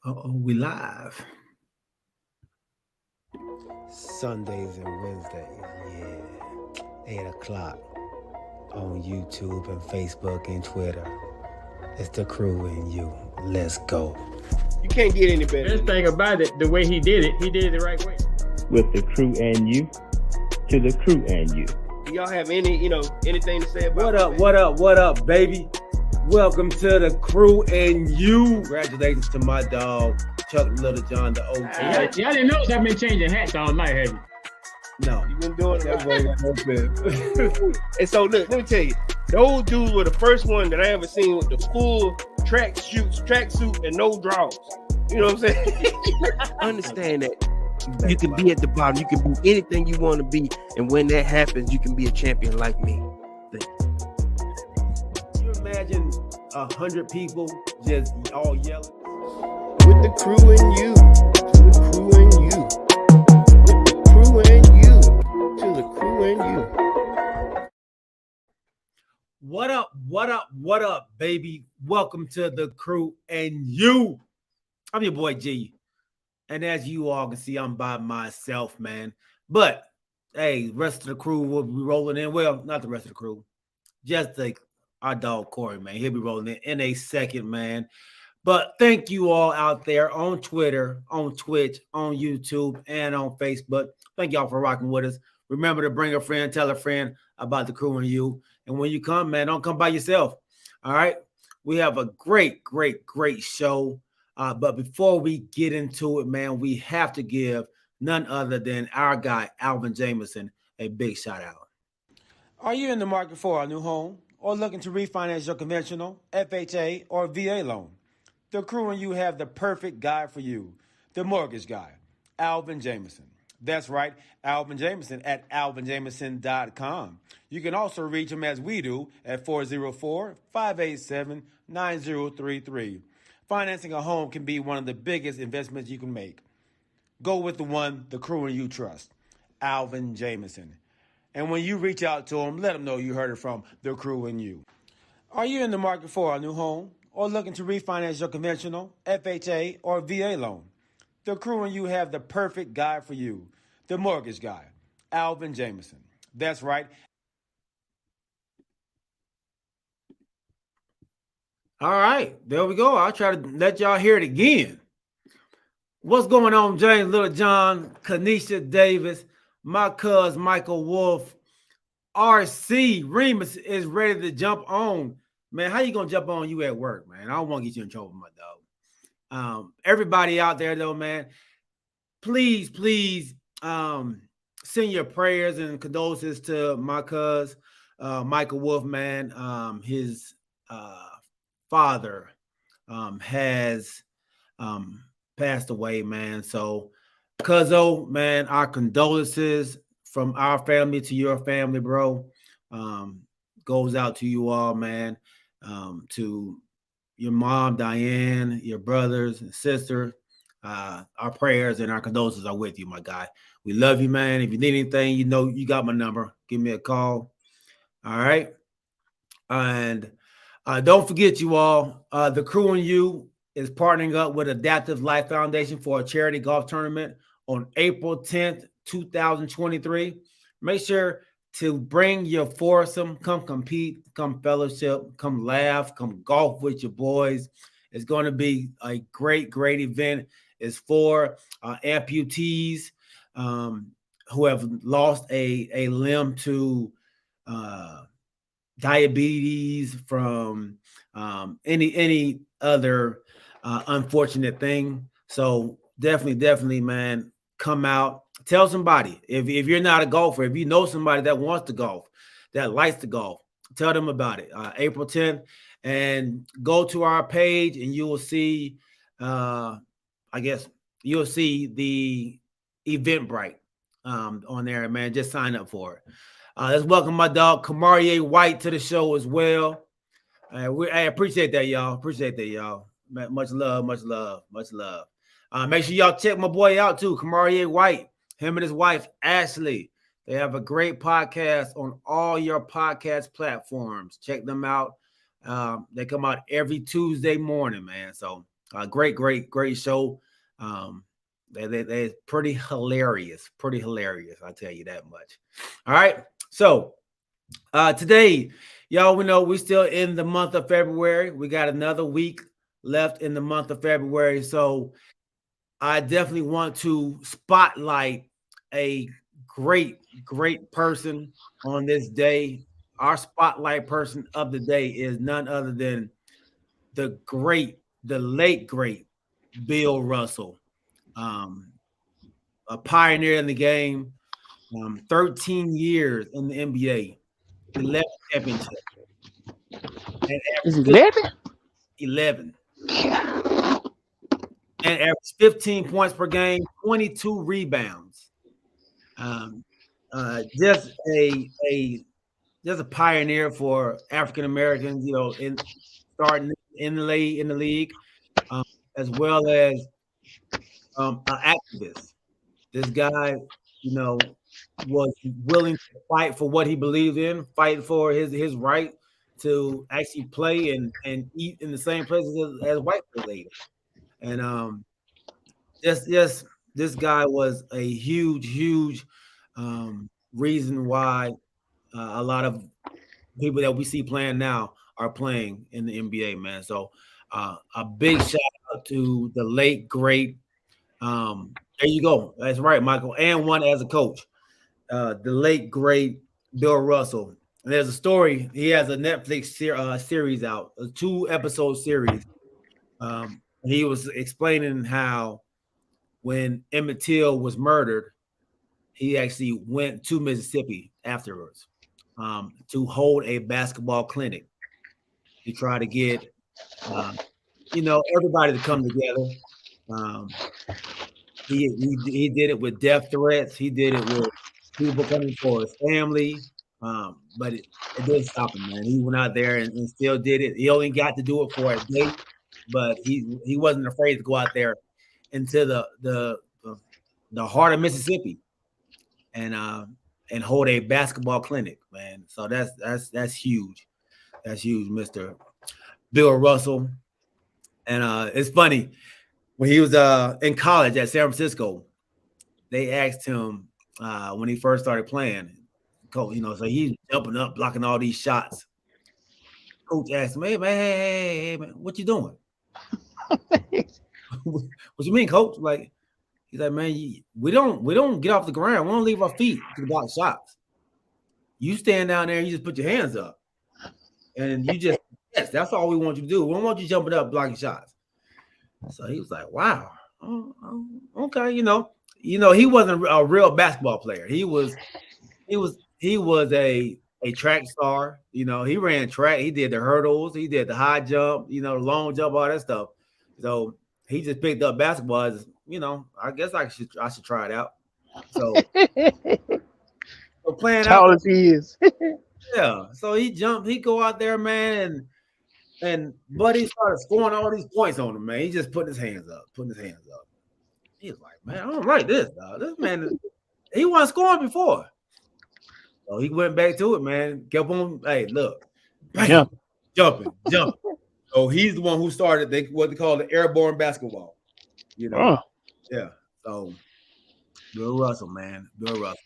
We live. Sundays and Wednesdays, yeah. 8 o'clock on YouTube and Facebook and Twitter. It's the crew and you. Let's go. You can't get any better. Best thing about it, the way he did it the right way. With the crew and you, to the crew and you. Do y'all have anything to say about What up, baby? Welcome to the crew and you. Congratulations to my dog, Chuck Little John, the OG. Y'all didn't notice I've been changing hats all night, have you? No. You've been doing that. And so look, let me tell you, those dudes were the first one that I ever seen with the full tracksuit and no drawers. You know what I'm saying? Understand that you can be at the bottom, you can be anything you want to be, and when that happens, you can be a champion like me. Can you imagine 100 people just all yelling? With the crew and you, to the crew and you. With the crew and you, to the crew and you. What up, baby? Welcome to the crew and you. I'm your boy G. And as you all can see, I'm by myself, man. But, hey, the rest of the crew will be rolling in. Well, not the rest of the crew. Just our dog Corey, man. He'll be rolling in a second, man. But thank you all out there on Twitter, on Twitch, on YouTube, and on Facebook. Thank y'all for rocking with us. Remember to bring a friend, tell a friend about the crew and you. And when you come, man, don't come by yourself. All right? We have a great show. But before we get into it, man, we have to give none other than our guy, Alvin Jameson, a big shout out. Are you in the market for a new home or looking to refinance your conventional, FHA, or VA loan? The crew and you have the perfect guy for you, the mortgage guy, Alvin Jameson. That's right, Alvin Jameson at alvinjameson.com. You can also reach him as we do at 404-587-9033. Financing a home can be one of the biggest investments you can make. Go with the one the crew and you trust, Alvin Jameson. And when you reach out to him, let him know you heard it from the crew and you. Are you in the market for a new home or looking to refinance your conventional, FHA, or VA loan? The crew and you have the perfect guy for you, the mortgage guy, Alvin Jameson. That's right. All right, there we go. I'll try to let y'all hear it again. What's going on, James Little John, Kanisha Davis, my cousin Michael Wolf, RC Remus is ready to jump on. Man, how you gonna jump on you at work, man? I don't want to get you in trouble, my dog. Everybody out there, though, man, please send your prayers and condolences to my cousin Michael Wolf, man. His father has passed away, man. So, cuzzo, man, our condolences from our family to your family, bro. Goes out to you all, man. To your mom, Diane, your brothers and sister. Our prayers and our condolences are with you, my guy. We love you, man. If you need anything, you know you got my number. Give me a call. All right. And don't forget, you all, the crew and you is partnering up with Adaptive Life Foundation for a charity golf tournament on April 10th, 2023. Make sure to bring your foursome, come compete, come fellowship, come laugh, come golf with your boys. It's going to be a great event. It's for amputees who have lost a limb to diabetes, from any other unfortunate thing. So definitely, man, come out. Tell somebody. If you're not a golfer, if you know somebody that wants to golf, that likes to golf, tell them about it. April 10th, and go to our page and you will see, you'll see the Eventbrite on there, man. Just sign up for it. Let's welcome my dog Kamarie White to the show as well. I appreciate that, y'all. Much love. Make sure y'all check my boy out too, Kamarie White. Him and his wife Ashley. They have a great podcast on all your podcast platforms. Check them out. They come out every Tuesday morning, man. So Great show. They're pretty hilarious. I tell you that much. All right. So today, y'all, we know we're still in the month of February. We got another week left in the month of February. So I definitely want to spotlight a great person on this day. Our spotlight person of the day is none other than the late great Bill Russell, um, a pioneer in the game, 13 years in the NBA, 11 championships, and Is it averaged 11? 11, and averaged 15 points per game, 22 rebounds. Um, just a pioneer for African Americans, in starting in the league, um, as well as an activist. This guy, was willing to fight for what he believed in, fight for his right to actually play and eat in the same places as white people ate. And just this guy was a huge reason why a lot of people that we see playing now are playing in the NBA, man. So a big shout out to the late great. There you go. That's right, Michael, and one as a coach. The late great Bill Russell. And there's a story. He has a Netflix series out, a 2-episode series. He was explaining how when Emmett Till was murdered, he actually went to Mississippi afterwards to hold a basketball clinic to try to get, everybody to come together. Um, he did it with death threats. He did it with people coming for his family. But it didn't stop him, man. He went out there and still did it. He only got to do it for a day, but he wasn't afraid to go out there into the heart of Mississippi and hold a basketball clinic, man. So that's huge. That's huge, Mr. Bill Russell. And it's funny, when he was in college at San Francisco, they asked him when he first started playing, coach, so he's jumping up, blocking all these shots. Coach asked him, "Hey man, hey, man, what you doing?" What you mean, coach? Like, he's like, "Man, we don't get off the ground. We don't leave our feet to block shots. You stand down there and you just put your hands up, and you just yes, that's all we want you to do. We don't want you jumping up blocking shots." So he was like, "Wow, okay, he wasn't a real basketball player. He was a track star. He ran track. He did the hurdles. He did the high jump. The long jump, all that stuff. So he just picked up basketball as, I guess I should try it out. So, playing Tall as he is. yeah. So he jumped. He go out there, man, and Buddy started scoring all these points on him, man. He just putting his hands up. He's like, man, I don't like this, dog. This man, he wasn't scoring before. So he went back to it, man. Kept on, hey, look, bam, jumping. So he's the one who started what they call the airborne basketball. Yeah. So Bill Russell, man, Bill Russell.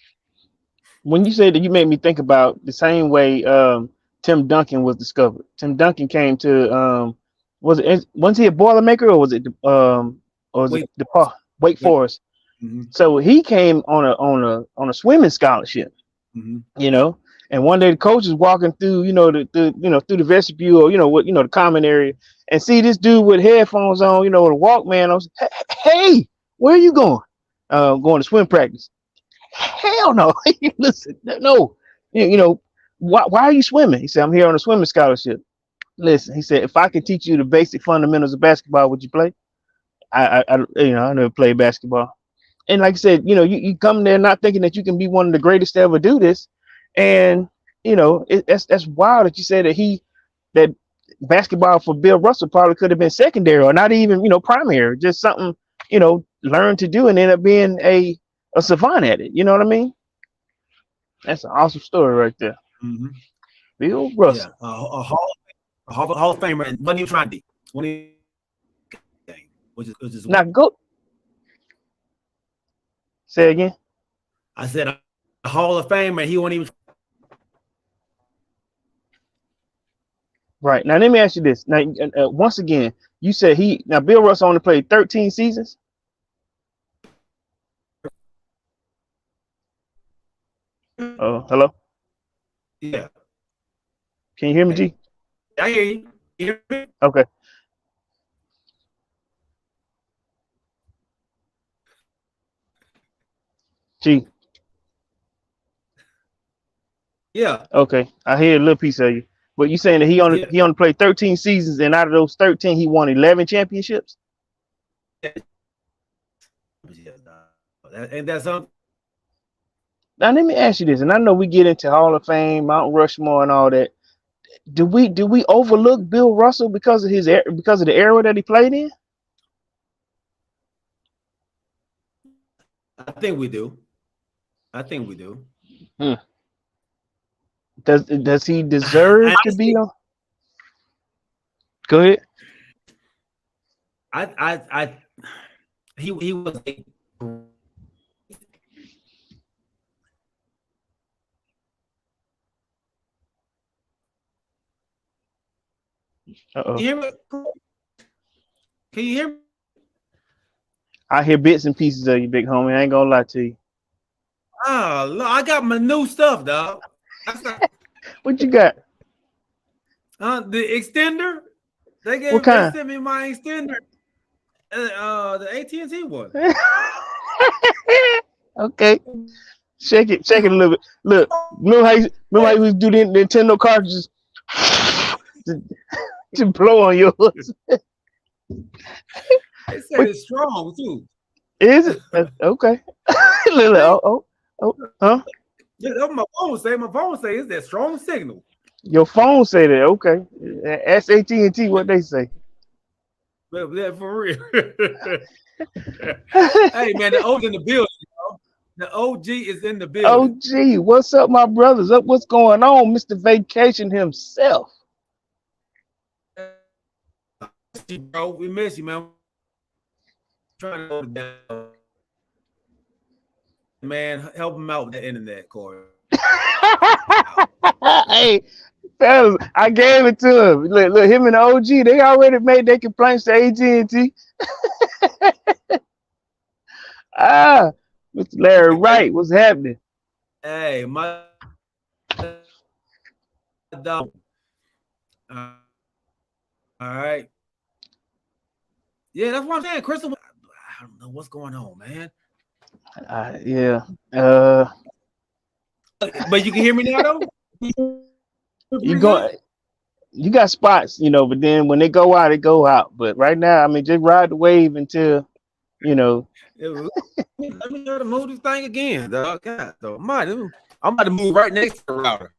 When you say that, you made me think about the same way Tim Duncan was discovered. Tim Duncan came to wasn't he a Boilermaker, or was it Wake Forest? Mm-hmm. So he came on a swimming scholarship. Mm-hmm. And one day the coach is walking through, through the vestibule, the common area, and see this dude with headphones on, with a Walkman on. Hey, where are you going? Going to swim practice. Hell no. Listen, no. Why are you swimming? He said, I'm here on a swimming scholarship. Listen, he said, if I could teach you the basic fundamentals of basketball, would you play? I never played basketball. And like I said, you come there not thinking that you can be one of the greatest to ever do this. And, that's wild that you said that basketball for Bill Russell probably could have been secondary or not even, primary, just something, learned to do and end up being a savant at it. You know what I mean? That's an awesome story right there. Mm-hmm. Bill Russell. Yeah, a Hall of Famer, and wasn't even trying to be. which is Now go. Say again. I said a Hall of Fame, and he won't even. Right now, let me ask you this. Now, once again, you said Bill Russell only played 13 seasons. Oh, hello. Yeah, Can you hear me, G? I hear you. You hear me? Okay. G. Yeah. Okay, I hear a little piece of you, but you saying that he only played 13 seasons, and out of those 13, he won 11 championships. And that's something. Now let me ask you this, and I know we get into Hall of Fame, Mount Rushmore, and all that. Do we overlook Bill Russell because of the era that he played in? I think we do. Does he deserve to be on? Go ahead. He was a Uh-oh. Can you hear me? I hear bits and pieces of you, big homie. I ain't gonna lie to you. Oh, look, I got my new stuff, dog. What you got? The extender. They sent me my extender. The AT&T one. Okay. Shake it a little bit. Look, remember how you do the Nintendo cartridges to blow on yours? They said it's strong too. Is it? Okay. Huh? Yeah, that's what my phone say. My phone say it's that strong signal. Your phone say that. Okay. Ask AT&T what they say. Yeah, for real. Hey man, the OG in the building. The OG is in the building. OG, what's up, my brothers? What's going on, Mr. Vacation himself? Bro, we miss you, man. Trying to go down. Man, help him out with the internet, Corey. Hey, fellas, I gave it to him. Look, him and the OG, they already made their complaints to AT&T. Mr. Larry Wright, what's happening? Hey, my dog. All right. Yeah, that's what I'm saying. Crystal, I don't know what's going on, man. Yeah. But you can hear me now, though? You got spots, but then when they go out, they go out. But right now, I mean, just ride the wave until, Let me try to move this thing again, dog. God, though. I'm about to move right next to the router.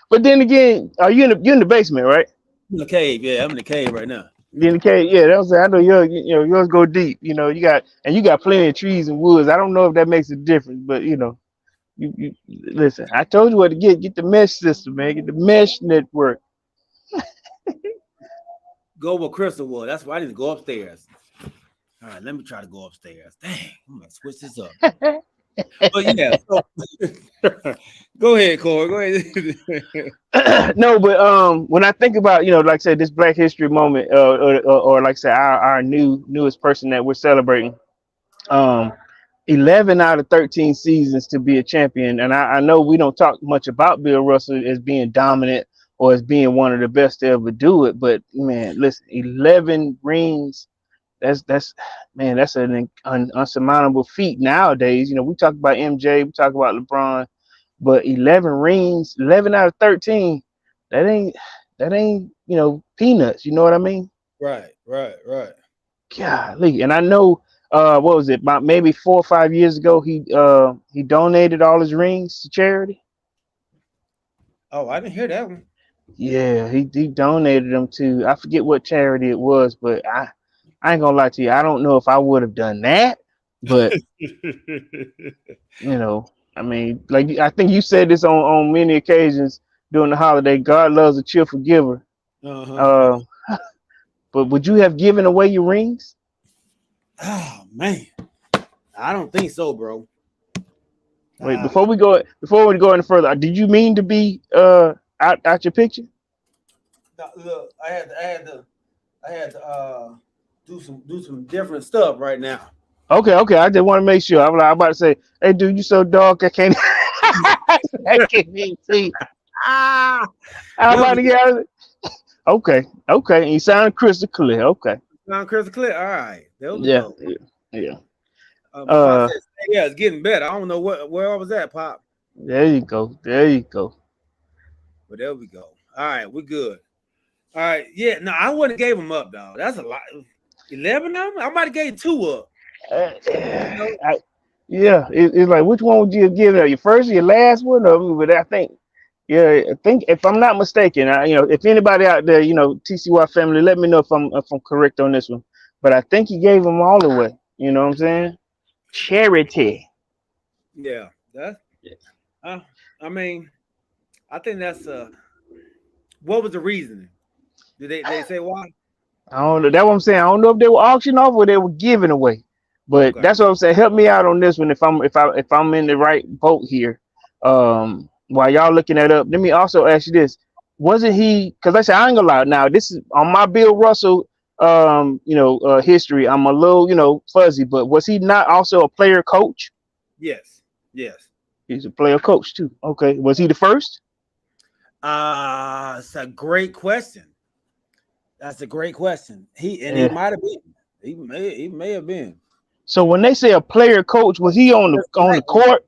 But then again, are you're in the basement, right? I'm in the cave, yeah. I'm in the cave right now. You're in the cave, yeah. That was I know yours go deep. You got plenty of trees and woods. I don't know if that makes a difference, but you listen. I told you what to get the mesh system, man. Get the mesh network. Go where Crystal was. That's why I didn't go upstairs. All right, let me try to go upstairs. Dang, I'm gonna switch this up. But yeah, so, go ahead, Corey. Go ahead. No, but when I think about like I said, this Black History moment, or like I said, our newest person that we're celebrating, 11 out of 13 seasons to be a champion, and I know we don't talk much about Bill Russell as being dominant or as being one of the best to ever do it, but man, listen, 11 rings. That's an unsurmountable feat nowadays. We talk about MJ, we talk about LeBron, but 11 rings, 11 out of 13, that ain't peanuts. You know what I mean? Right. Golly, and I know what was it, about maybe 4 or 5 years ago, he donated all his rings to charity. Oh, I didn't hear that one. Yeah, he donated them to, I forget what charity it was, but I ain't gonna lie to you. I don't know if I would have done that, but I mean, like I think you said this on many occasions during the holiday. God loves a cheerful giver. Uh-huh. But would you have given away your rings? Oh man, I don't think so, bro. Wait, before we go any further, did you mean to be out your picture? Look, I had to do some different stuff right now. Okay. I just want to make sure. I'm about to say, hey, dude, you so dark, I can't I can't even see. I'm about to get out of it. Okay. And you sound crystal clear. Okay. Sound crystal clear. All right. There we Yeah. go. Yeah. Pop says, yeah, it's getting better. I don't know where I was at, Pop. There you go. But there we go. All right, we're good. All right. Yeah, no, I wouldn't have gave them up, dog. That's a lot. 11 of them? I might have gave 2 up. It's like, which one would you have given? Your first or your last one? But I think if I'm not mistaken, if anybody out there, TCY family, let me know if I'm correct on this one. But I think he gave them all away. You know what I'm saying? Charity. Yeah, I mean, I think that's what was the reasoning? Did they say why? I don't know. That's what I'm saying. I don't know if they were auctioning off or they were giving away. But that's what I'm saying. Help me out on this one if I'm in the right boat here. While y'all looking that up, let me also ask you this: wasn't he? Because I said I ain't gonna lie. Now this is on my Bill Russell, history. I'm a little, fuzzy. But was he not also a player coach? Yes. He's a player coach too. Okay. Was he the first? It's a great question. That's a great question. He might have been. He may have been. So when they say a player coach, was he on the court?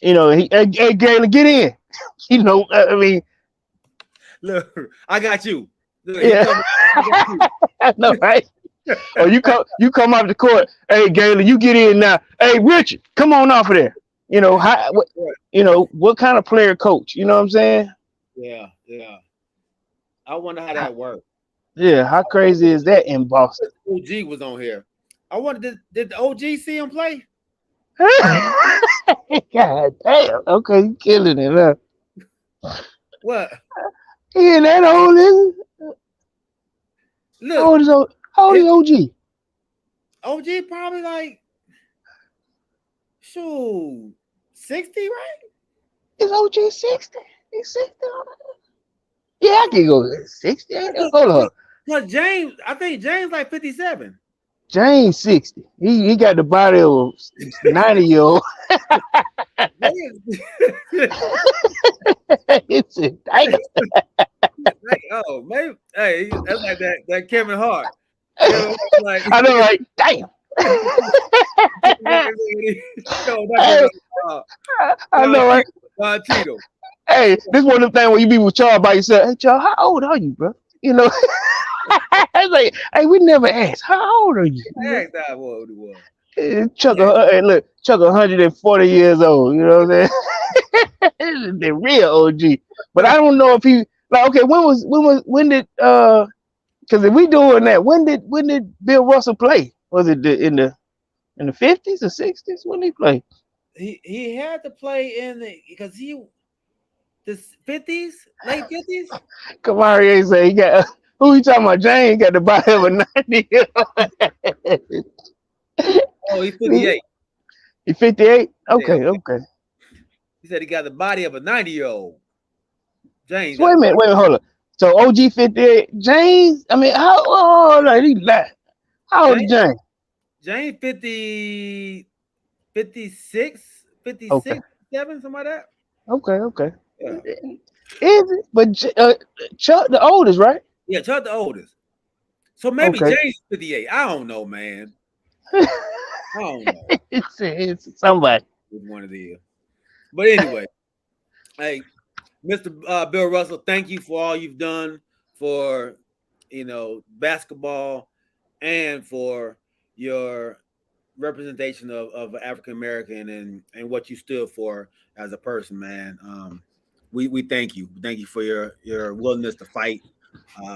Hey Galen, get in. I mean, look, I got you. Look, yeah, I know, right? Or you come off the court. Hey Galen, you get in now. Hey Richard, come on off of there. What kind of player coach? You know what I'm saying? Yeah. I wonder how that worked. Yeah, how crazy is that in Boston? OG was on here. I wonder, did the OG see him play? God damn. Okay, you killing it, huh? What? He ain't that old, is it? Look, how old is OG? OG probably like 60, right? Is OG 60? He's 60. Yeah, I can go 60. Hold on. No, James, I think James like 57. James 60. He got the body of a 90-year-old. It's a damn. Oh, maybe. Hey, that's like that Kevin Hart. Like, I know, like, damn. I know, right? Tito. Hey, this one of the things when you be with Charles by yourself. Hey, Charles, how old are you, bro? I was like, hey, we never asked. How old are you? I asked that what it was. Chuck 140 years old. You know what I'm saying? The real OG. But I don't know if he okay. When did because if we doing that, when did Bill Russell play? Was it in the 50s or 60s? When did he play? He had to play because the 50s, late 50s. Kamari say he got who you talking about? James got the body of a 90. Oh, he's 58. He 58? Okay, yeah. Okay. He said he got the body of a 90-year-old. James. Wait a minute, hold on. So OG 58, James. I mean, how old are he? How old is James? James 50, 56, 56, okay. 7, something like that. Okay. Yeah. Is it? But Chuck the oldest, right? Yeah, Chuck the oldest. So maybe James 58. I don't know, man. I don't know. It's somebody. With one of these. But anyway, hey, Mr. Bill Russell, thank you for all you've done for basketball and for your representation of African American and what you stood for as a person, man. We thank you. Thank you for your willingness to fight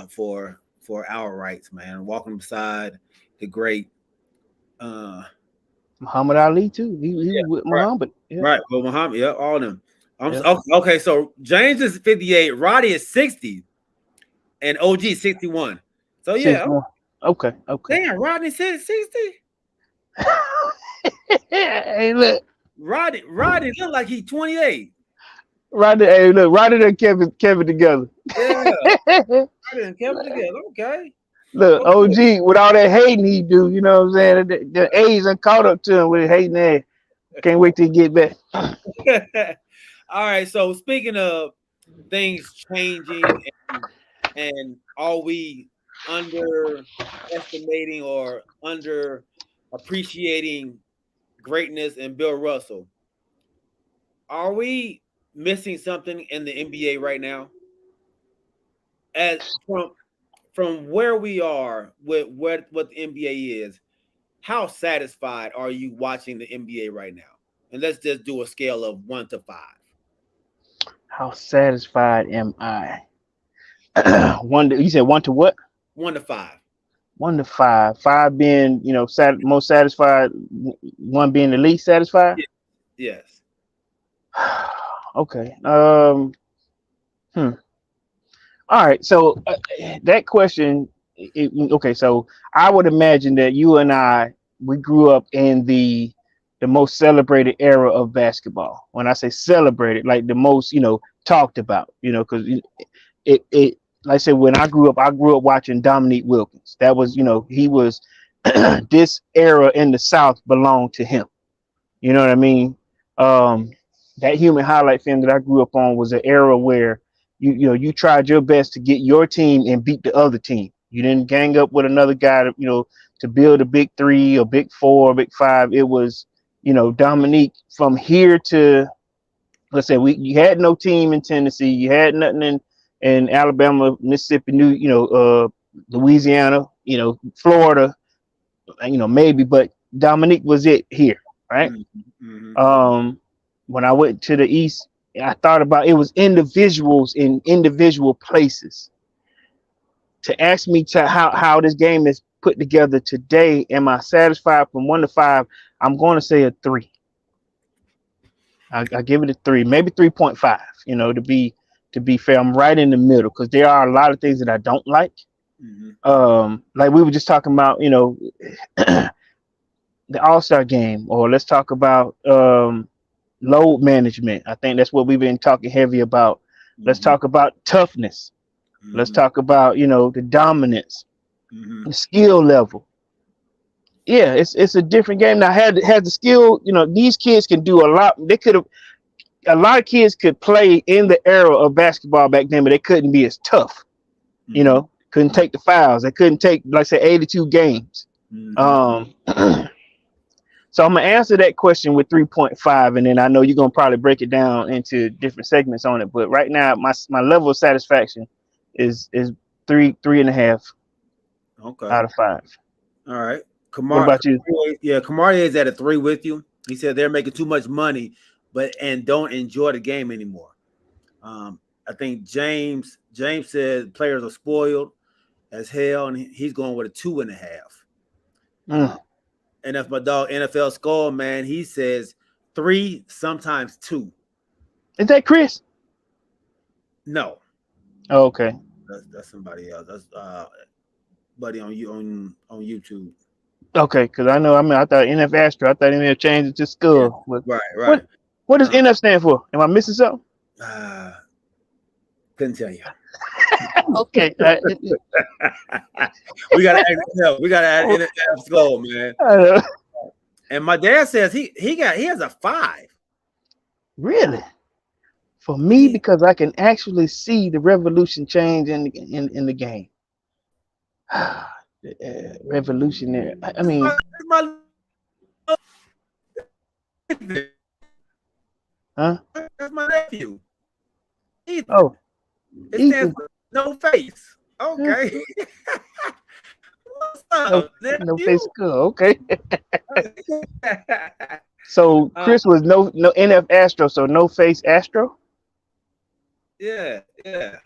for our rights, man. Walking beside the great Muhammad Ali too. He was with Muhammad. Yeah. Right, well, Muhammad, yeah, all of them. Okay, so James is 58, Roddy is 60, and OG 61. So yeah, 61. Okay. damn, Rodney said 60. Hey, look, Rodney look like he's 28. Hey, look, Roddy and Kevin together. Yeah, Look, Rodney and Kevin together. Okay. OG with all that hating he do, you know what I'm saying? The A's done caught up to him with hating ass. Can't wait till he get back. All right. So speaking of things changing and are we underestimating or under appreciating greatness in Bill Russell? Are we missing something in the NBA right now? As from where we are with what the NBA is, how satisfied are you watching the NBA right now? And let's just do a scale of 1 to 5. How satisfied am I? You said 1 to what? 1 to 5. 1 to 5. 5 being, most satisfied. 1 being the least satisfied. Yes. Okay. All right. So that question. Okay. So I would imagine that you and we grew up in the most celebrated era of basketball. When I say celebrated, like the most, talked about, because it like I said, when I grew up watching Dominique Wilkins. That was, he was this era in the South belonged to him. You know what I mean? That human highlight film that I grew up on was an era where you tried your best to get your team and beat the other team. You didn't gang up with another guy to build a big 3 or big 4 or big 5. It was, Dominique from here to, let's say you had no team in Tennessee, you had nothing in Alabama, Mississippi, Louisiana, Florida, maybe, but Dominique was it here, right? Mm-hmm. When I went to the East, I thought about it was individuals in individual places. To ask me to how this game is put together today, am I satisfied from 1 to 5? I'm going to say a 3. I give it a 3, maybe 3.5. To be fair, I'm right in the middle because there are a lot of things that I don't like. Mm-hmm. Like we were just talking about, the All-Star game, or let's talk about load management. I think that's what we've been talking heavy about. Let's talk about toughness. Let's talk about, the dominance, the skill level. Yeah, it's a different game now. Had the skill, these kids can do a lot. A lot of kids could play in the era of basketball back then, but they couldn't be as tough. Couldn't take the fouls. They couldn't take, like say, 82 games. So I'm gonna answer that question with 3.5, and then I know you're gonna probably break it down into different segments on it. But right now, my level of satisfaction is 3.5. Okay. Out of 5. All right. What about you? Yeah, Kamari is at a 3 with you. He said they're making too much money, and don't enjoy the game anymore. I think James said players are spoiled as hell, and he's going with a 2.5. And if my dog NFL Skull, man, he says 3, sometimes 2. Is that Chris? No. Oh, okay. That's somebody else. That's buddy on YouTube. Okay, because I thought NF Astro. I thought he may have changed it to Skull. Yeah. Right. What does NF stand for? Am I missing something? Couldn't tell you. Okay. We gotta add NF Skull, man. And my dad says he has a 5. Really? For me, because I can actually see the revolution change in the game. Revolutionary. I mean, huh? That's my nephew. Ethan. Oh, it stands for no face. Okay. What's up? No face. Good. Okay. So Chris was no NF Astro, so no face Astro. Yeah. It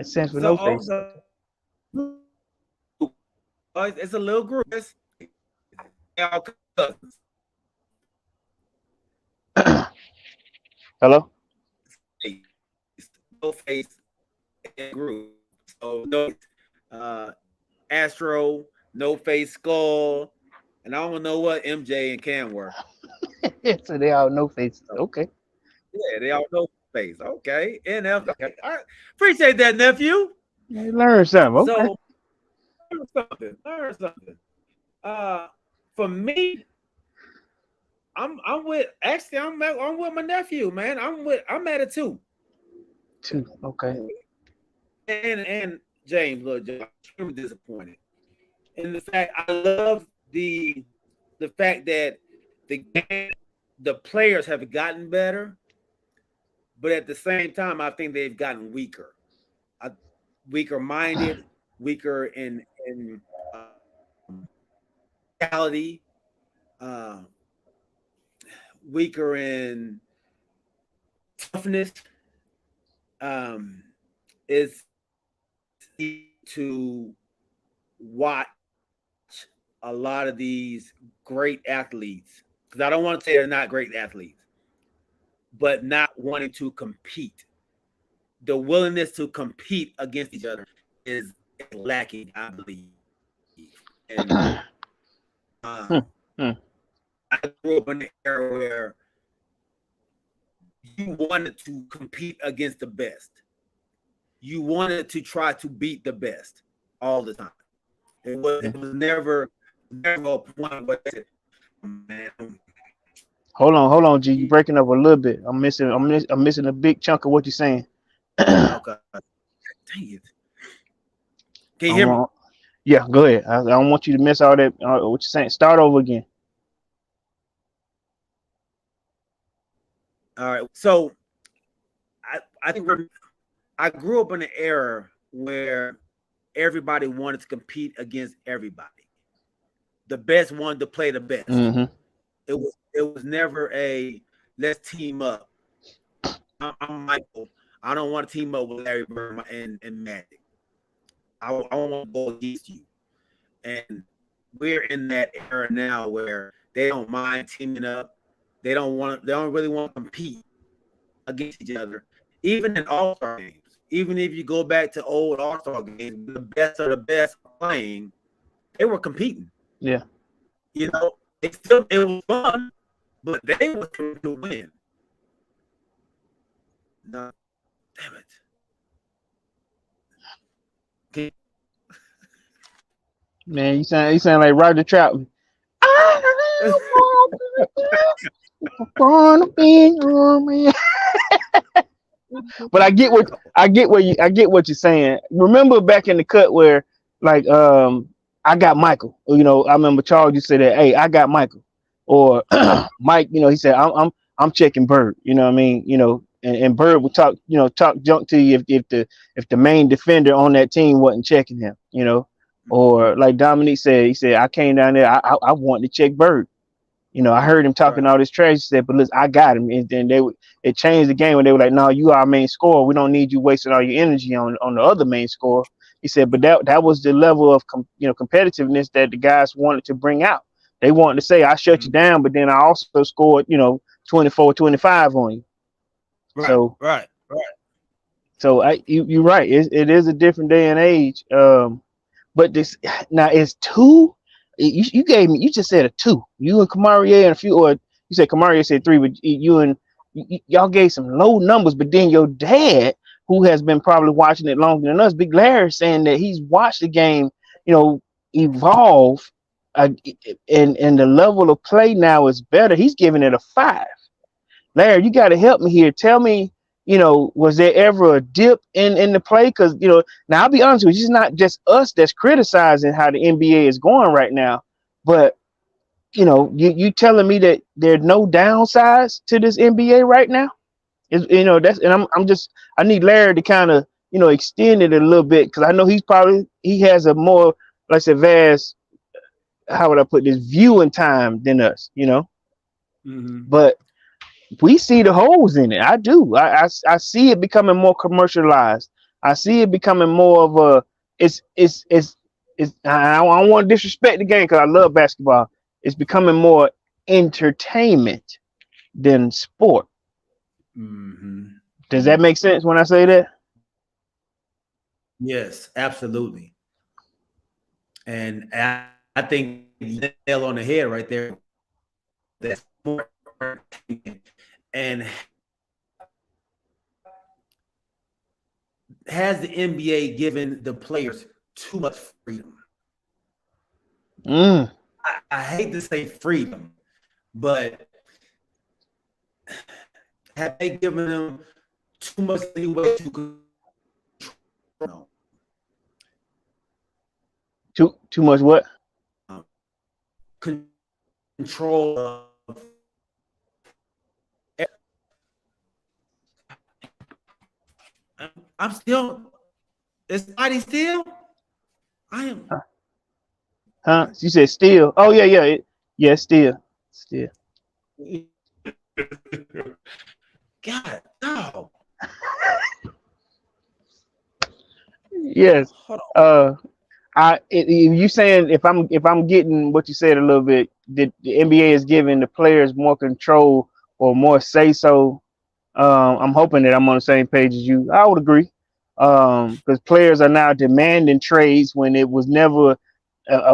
stands for no face. It's a little group. Hello. No face group. So no Astro, no face skull, and I don't know what MJ and Cam were. So they all know faces. So, Okay. yeah, they all know face. Okay, NF. Okay, all right. Appreciate that, nephew. You learn something. Okay. So learn something. Learn something. Uh, for me, I'm with actually I'm with my nephew, man. I'm at a 2. 2. Okay. And James, look, Joe, I'm extremely disappointed. And the fact I love the fact that the players have gotten better, but at the same time, I think they've gotten weaker, weaker minded, weaker in mentality, uh, weaker in toughness. Is to watch a lot of these great athletes, because I don't want to say they're not great athletes, but not wanting to compete. The willingness to compete against each other is lacking, I believe. And Hmm. I grew up in an era where you wanted to compete against the best. You wanted to try to beat the best all the time. It was never a point where I said, man. Hold on, G. You breaking up a little bit. I'm missing a big chunk of what you're saying. Okay. Dang it. Can you hear me? Yeah, go ahead. I don't want you to miss all that. What you're saying. Start over again. All right. So I think I grew up in an era where everybody wanted to compete against everybody. The best wanted to play the best. Mm-hmm. It was never a let's team up. I'm Michael. I don't want to team up with Larry Bird and Magic. I want to go against you. And we're in that era now where they don't mind teaming up. They don't really want to compete against each other. Even in All-Star games. Even if you go back to old All-Star games, the best of the best playing, they were competing. Yeah. You know, it was fun, but they were trying to win. No, damn it. Okay. Man, you sound like Roger Troutman. But I get what you're saying. Remember back in the cut where like I got Michael. You know, I remember Charles you said that, hey, I got Michael. Or Mike, you know, he said, I'm checking Bird, you know what I mean? You know, and Bird would talk junk to you if the main defender on that team wasn't checking him, you know. Or like Dominique said, he said, I came down there, I wanted to check Bird. You know, I heard him talking all this trash. He said, but listen, I got him. And then it changed the game when they were like, no, you are our main scorer. We don't need you wasting all your energy on the other main scorer. He said, but that was the level of competitiveness that the guys wanted to bring out. They wanted to say, I shut you down, but then I also scored, 24, 25 on you. Right. So you're right. It is a different day and age. But this now is 2. You just said a 2. You and Kamarie and a few, or you said Kamarie said 3, but y'all gave some low numbers. But then your dad, who has been probably watching it longer than us, Big Larry, saying that he's watched the game, evolve, and the level of play now is better. He's giving it a 5. Larry, you got to help me here. Tell me, was there ever a dip in the play? Because, now I'll be honest with you, it's not just us that's criticizing how the NBA is going right now, but, you telling me that there's no downsides to this NBA right now? I need Larry to kind of, extend it a little bit, because I know he has a more, let's say, vast, how would I put this, viewing time than us, Mm-hmm. But we see the holes in it. I do. I see it becoming more commercialized. I see it becoming more of a. It's. I don't want to disrespect the game because I love basketball. It's becoming more entertainment than sport. Mm-hmm. Does that make sense when I say that? Yes, absolutely. And I think you nail on the head right there. That's more, and has the NBA given the players too much freedom? Mm. I hate to say freedom, but have they given them too much leeway to control? Too much what? Control of. I'm still. Is somebody still? I am. Huh? You said still. Oh yeah, still. God, no. Yes. Hold You saying if I'm getting what you said a little bit, the NBA is giving the players more control or more say so. I'm hoping that I'm on the same page as you. I would agree, because players are now demanding trades when it was never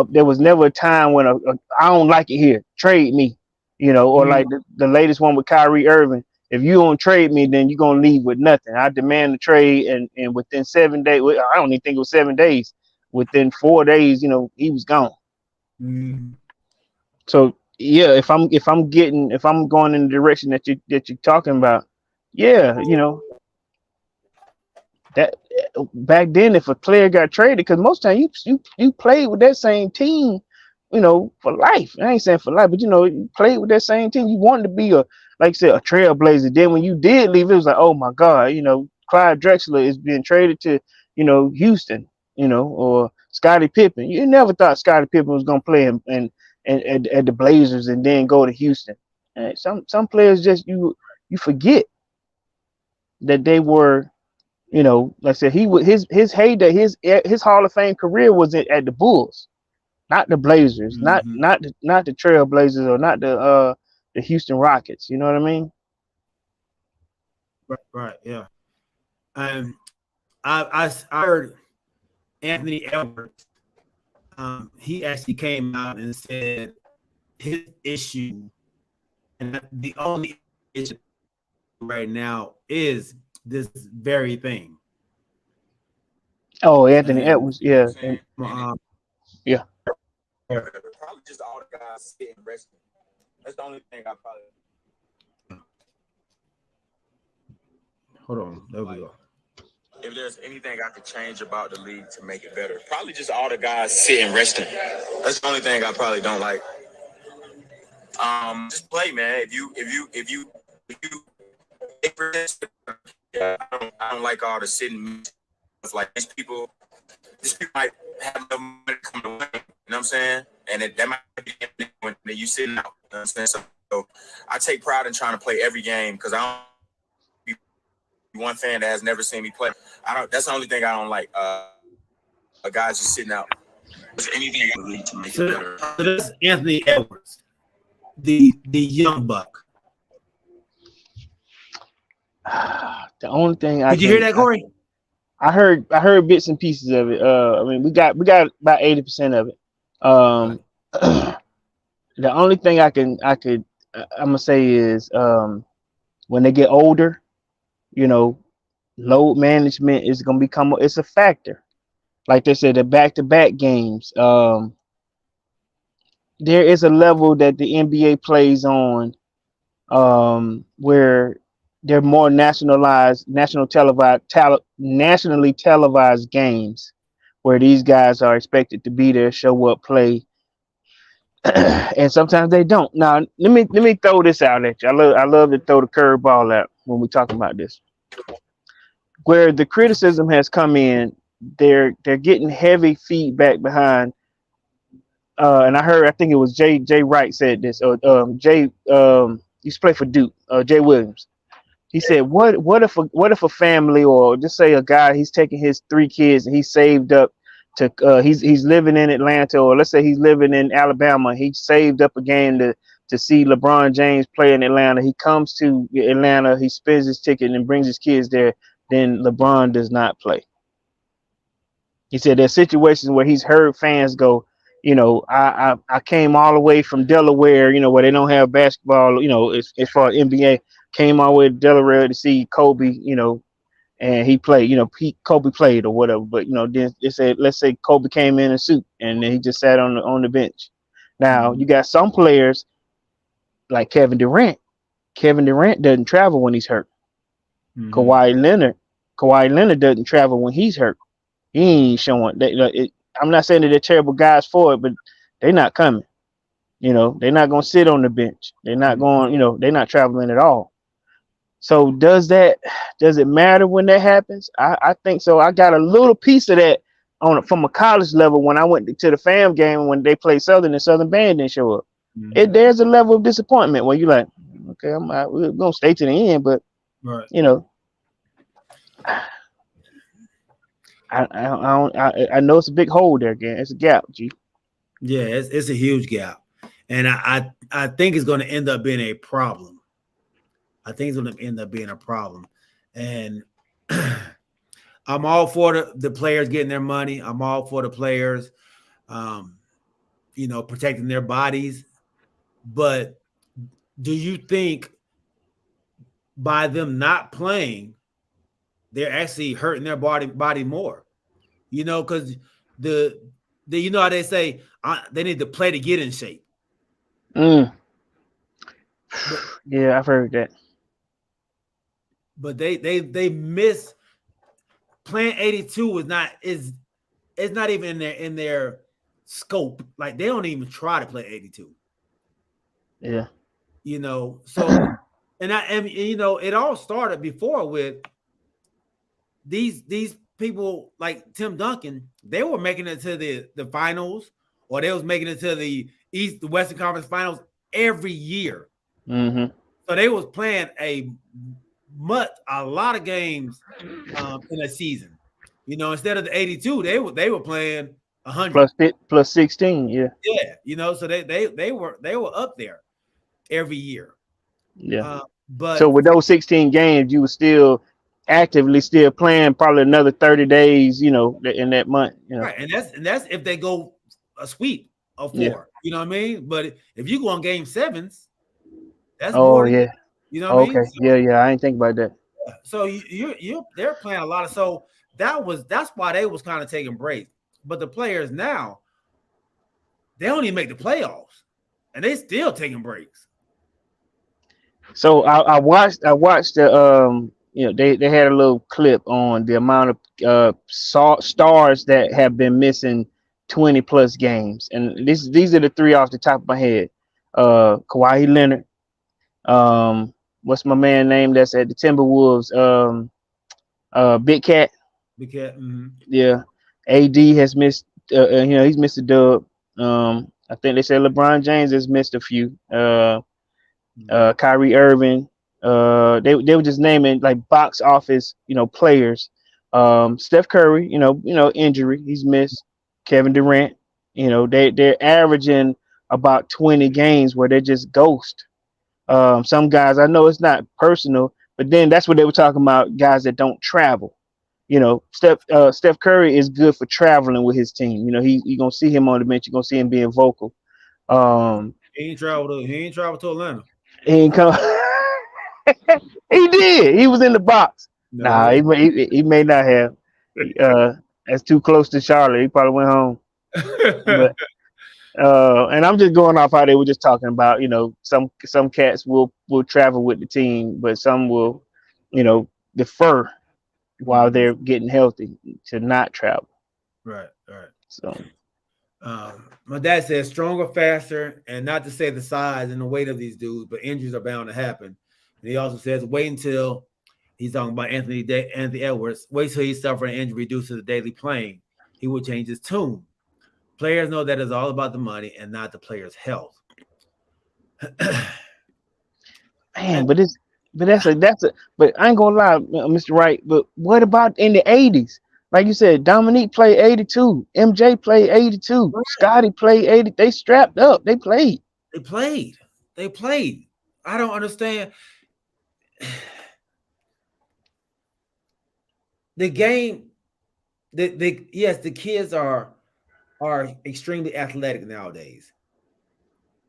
there was never a time when I don't like it here, trade me, or like the latest one with Kyrie Irving. If you don't trade me, then you're gonna leave with nothing. I demand the trade, and within 7 days, I don't even think it was 7 days. Within 4 days, he was gone. on. So yeah, if I'm going in the direction that you're talking about, yeah, that back then, if a player got traded, because most time you played with that same team, for life. I ain't saying for life, but you played with that same team. You wanted to be like you said, a trailblazer. Then when you did leave, it was like, oh my God, Clyde Drexler is being traded to, Houston, or Scottie Pippen. You never thought Scottie Pippen was gonna play him and at the Blazers and then go to Houston. And some players just you forget that they were, like I said, he was his heyday, his Hall of Fame career was at the Bulls, not the Blazers, not the Trail Blazers, or not the Houston Rockets. You know what I mean? Right, yeah. I heard Anthony Edwards. He actually came out and said his issue, and the only issue right now is this very thing. Oh, Anthony And Edwards, yeah, yeah. Probably just all the guys sitting resting. That's the only thing I probably. Hold on, there we go. If there's anything I could change about the league to make it better, probably just all the guys sitting resting. That's the only thing I probably don't like. Just play, man. If you, yeah, I don't like all the sitting. It's like these people might have no money to come to win. You know what I'm saying? And that might be when you sitting out. You know what I'm saying? So I take pride in trying to play every game because I don't. One fan that has never seen me play. That's the only thing I don't like. A guy's just sitting out. Is anything I need to make it better? So that's Anthony Edwards, the young buck. The only thing Did you hear that, Corey? I heard bits and pieces of it. I mean, we got about 80% of it. The only thing I'm gonna say is when they get older, load management is gonna become it's a factor. Like they said, the back-to-back games. There is a level that the NBA plays on, where they're more nationally televised games, where these guys are expected to be there, show up, play, and sometimes they don't. Now, let me throw this out at you. I love to throw the curveball out when we talk about this. Where the criticism has come in, they're getting heavy feedback behind. And I think it was Jay Wright said this, or Jay used to play for Duke, Jay Williams. He said, what if a family, or just say a guy, he's taking his 3 kids and he saved up to he's living in Atlanta, or let's say he's living in Alabama. He saved up a game to see LeBron James play in Atlanta. He comes to Atlanta, he spends his ticket and brings his kids there. Then LeBron does not play. He said there's situations where he's heard fans go, I came all the way from Delaware, where they don't have basketball, as far as NBA, came all the way to Delaware to see Kobe, and he played, Kobe played or whatever. But then they said, let's say Kobe came in a suit and then he just sat on the bench. Now you got some players like Kevin Durant. Kevin Durant doesn't travel when he's hurt. Kawhi Leonard doesn't travel when he's hurt. He ain't showing. I'm not saying that they're terrible guys for it, but they're not coming. They're not going to sit on the bench. They're not going. They're not traveling at all. So does it matter when that happens? I think so. I got a little piece of that from a college level when I went to the fam game when they played Southern and Southern Band didn't show up. There's a level of disappointment where you're like, okay, we're gonna stay to the end, but Right. I know it's a big hole there again. It's a gap, G. Yeah, it's a huge gap, and I think it's going to end up being a problem. I think it's going to end up being a problem, and I'm all for the players getting their money. I'm all for the players, protecting their bodies. But do you think by them not playing, they're actually hurting their body more? Because how they say they need to play to get in shape. Yeah, I've heard that. But they miss playing 82 is not even in their scope. Like they don't even try to play 82. Yeah. So and it all started before with these people like Tim Duncan. They were making it to the finals, or they was making it to the Western Conference Finals every year. Mm-hmm. So they was playing a lot of games in a season. Instead of the 82, they were playing 100 plus 16. Yeah. Yeah. So they were up there every year. Yeah. But so with those 16 games, you were still actively playing probably another 30 days, in that month. Right. And that's if they go a sweep of 4. Yeah. You know what I mean? But if you go on game 7s, that's more. Yeah. You know what I mean? Okay. So, yeah. I didn't think about that. So they're playing a lot of, so that's why they was kind of taking breaks. But the players now, they don't even make the playoffs, and they still taking breaks. So I watched the they had a little clip on the amount of stars that have been missing 20 plus games, and these are the 3 off the top of my head. Kawhi Leonard, what's my man name that's at the Timberwolves? Big Cat. Big Cat. Mm-hmm. Yeah. AD has missed. He's missed a dub. I think they said LeBron James has missed a few. Kyrie Irving. They were just naming like box office, players. Steph Curry, injury, he's missed. Kevin Durant, they're averaging about 20 games where they're just ghost. Some guys, I know it's not personal, but then that's what they were talking about, guys that don't travel. Steph Curry is good for traveling with his team. You're gonna see him on the bench, you're gonna see him being vocal. He ain't traveled to Atlanta. He ain't come. He did. He was in the box. No, nah, he may not have. That's too close to Charlotte. He probably went home. But and I'm just going off how they were just talking about. Some cats will travel with the team, but some will, defer while they're getting healthy to not travel. Right. So. My dad says stronger, faster, and not to say the size and the weight of these dudes, but injuries are bound to happen. And he also says wait until he's talking about Anthony Edwards. Wait till he suffers an injury due to the daily playing. He will change his tune. Players know that it's all about the money and not the player's health. Man, but I ain't gonna lie, Mr. Wright. But what about in the 80s? Like you said, Dominique played 82. MJ played 82. Right. Scotty played 80. They strapped up. They played. I don't understand. The game yes, the kids are extremely athletic nowadays.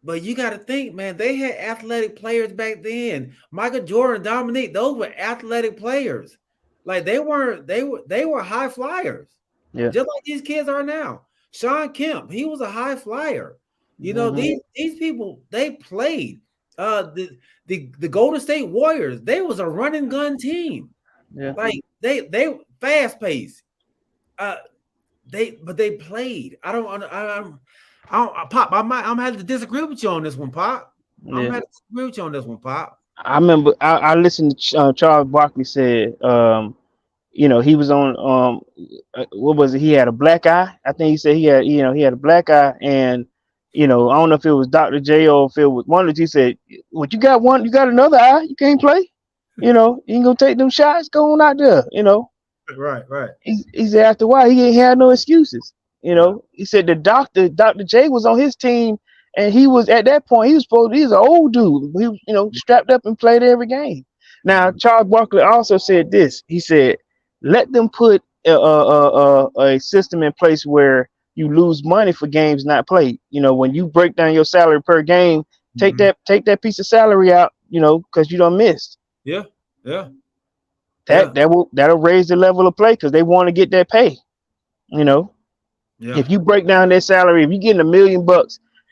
But you got to think, man, they had athletic players back then. Michael Jordan, Dominique, those were athletic players. Like they were high flyers, Yeah. just like these kids are now. Sean Kemp, he was a high flyer. You know, Mhm. these people, they played. The Golden State Warriors, they was a running gun team. Yeah. Like they fast paced. They played. I'm had to disagree with you on this one, Pop. I'm Yeah. had to disagree with you on this one, Pop. I remember I listened to Charles Barkley said, he was on what was it? He had a black eye. I think he said he had a black eye, and I don't know if it was Dr. J or if it was one of the. He said, "What you got one? You got another eye? You can't play. You ain't gonna take them shots. Go on out there. Right. He said after a while he ain't had no excuses. Right. He said the Dr. J was on his team, and he was at that point he was an old dude. He was strapped up and played every game. Now Charles Barkley also said this. He said, let them put a system in place where you lose money for games not played. When you break down your salary per game, take that piece of salary out. Because you don't miss. Yeah. That'll raise the level of play because they want to get that pay. If you break down their salary, if you're getting $1 million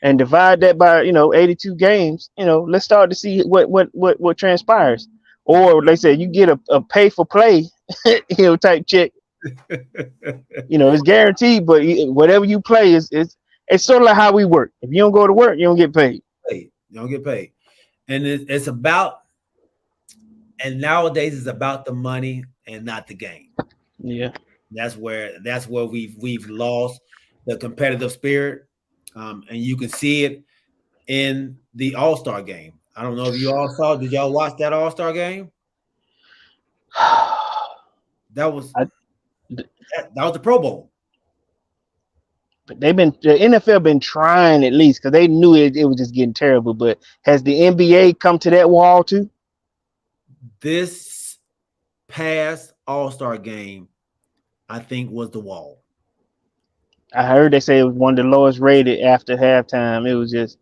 and divide that by 82 games, let's start to see what transpires. Or they say you get a pay for play type check. It's guaranteed, but whatever you play it's sort of like how we work. If you don't go to work, you don't get paid. You don't get paid, and it's about. And nowadays it's about the money and not the game. Yeah, that's where we've lost the competitive spirit, and you can see it in the All-Star game. I don't know if you all saw. Did y'all watch that All-Star game? That was the Pro Bowl. But the NFL been trying at least because they knew it was just getting terrible. But has the NBA come to that wall too? This past All-Star game, I think, was the wall. I heard they say it was one of the lowest rated after halftime. It was just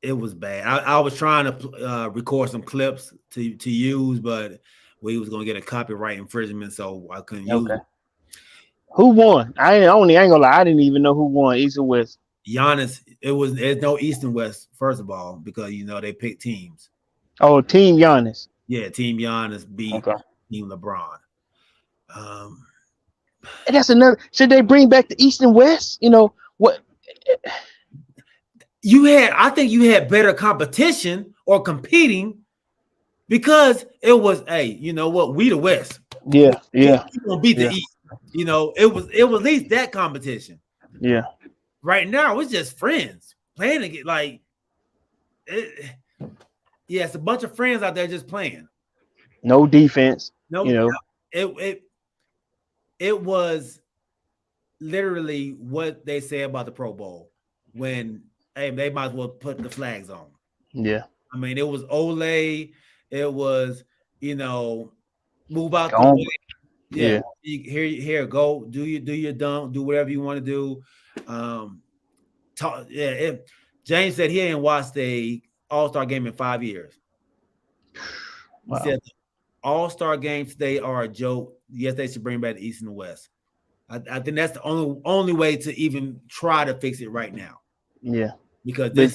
it was bad. I was trying to record some clips to use, but we was gonna get a copyright infringement, so I couldn't use it. Who won? I ain't gonna lie, I didn't even know who won, East or West. Giannis. There's no East and West, first of all, because they pick teams. Oh, Team Giannis. Yeah, Team Giannis beat Team LeBron. And that's another. Should they bring back the East and West? What? I think you had better competition or competing because it was, hey, you know what? We the West. Yeah. You gonna beat the East. It was at least that competition. Yeah. Right now, it's just friends playing to get like. It's a bunch of friends out there just playing. No defense. No, it was literally what they say about the Pro Bowl when they might as well put the flags on. Yeah. I mean, it was Olay. It was, move out the way. Yeah. Here, go. Do your dunk. Do whatever you want to do. James said he ain't watched a All-Star game in 5 years. Wow. He said All-Star games today are a joke. Yes, they should bring back the East and the West. I think that's the only way to even try to fix it right now. Yeah. Because in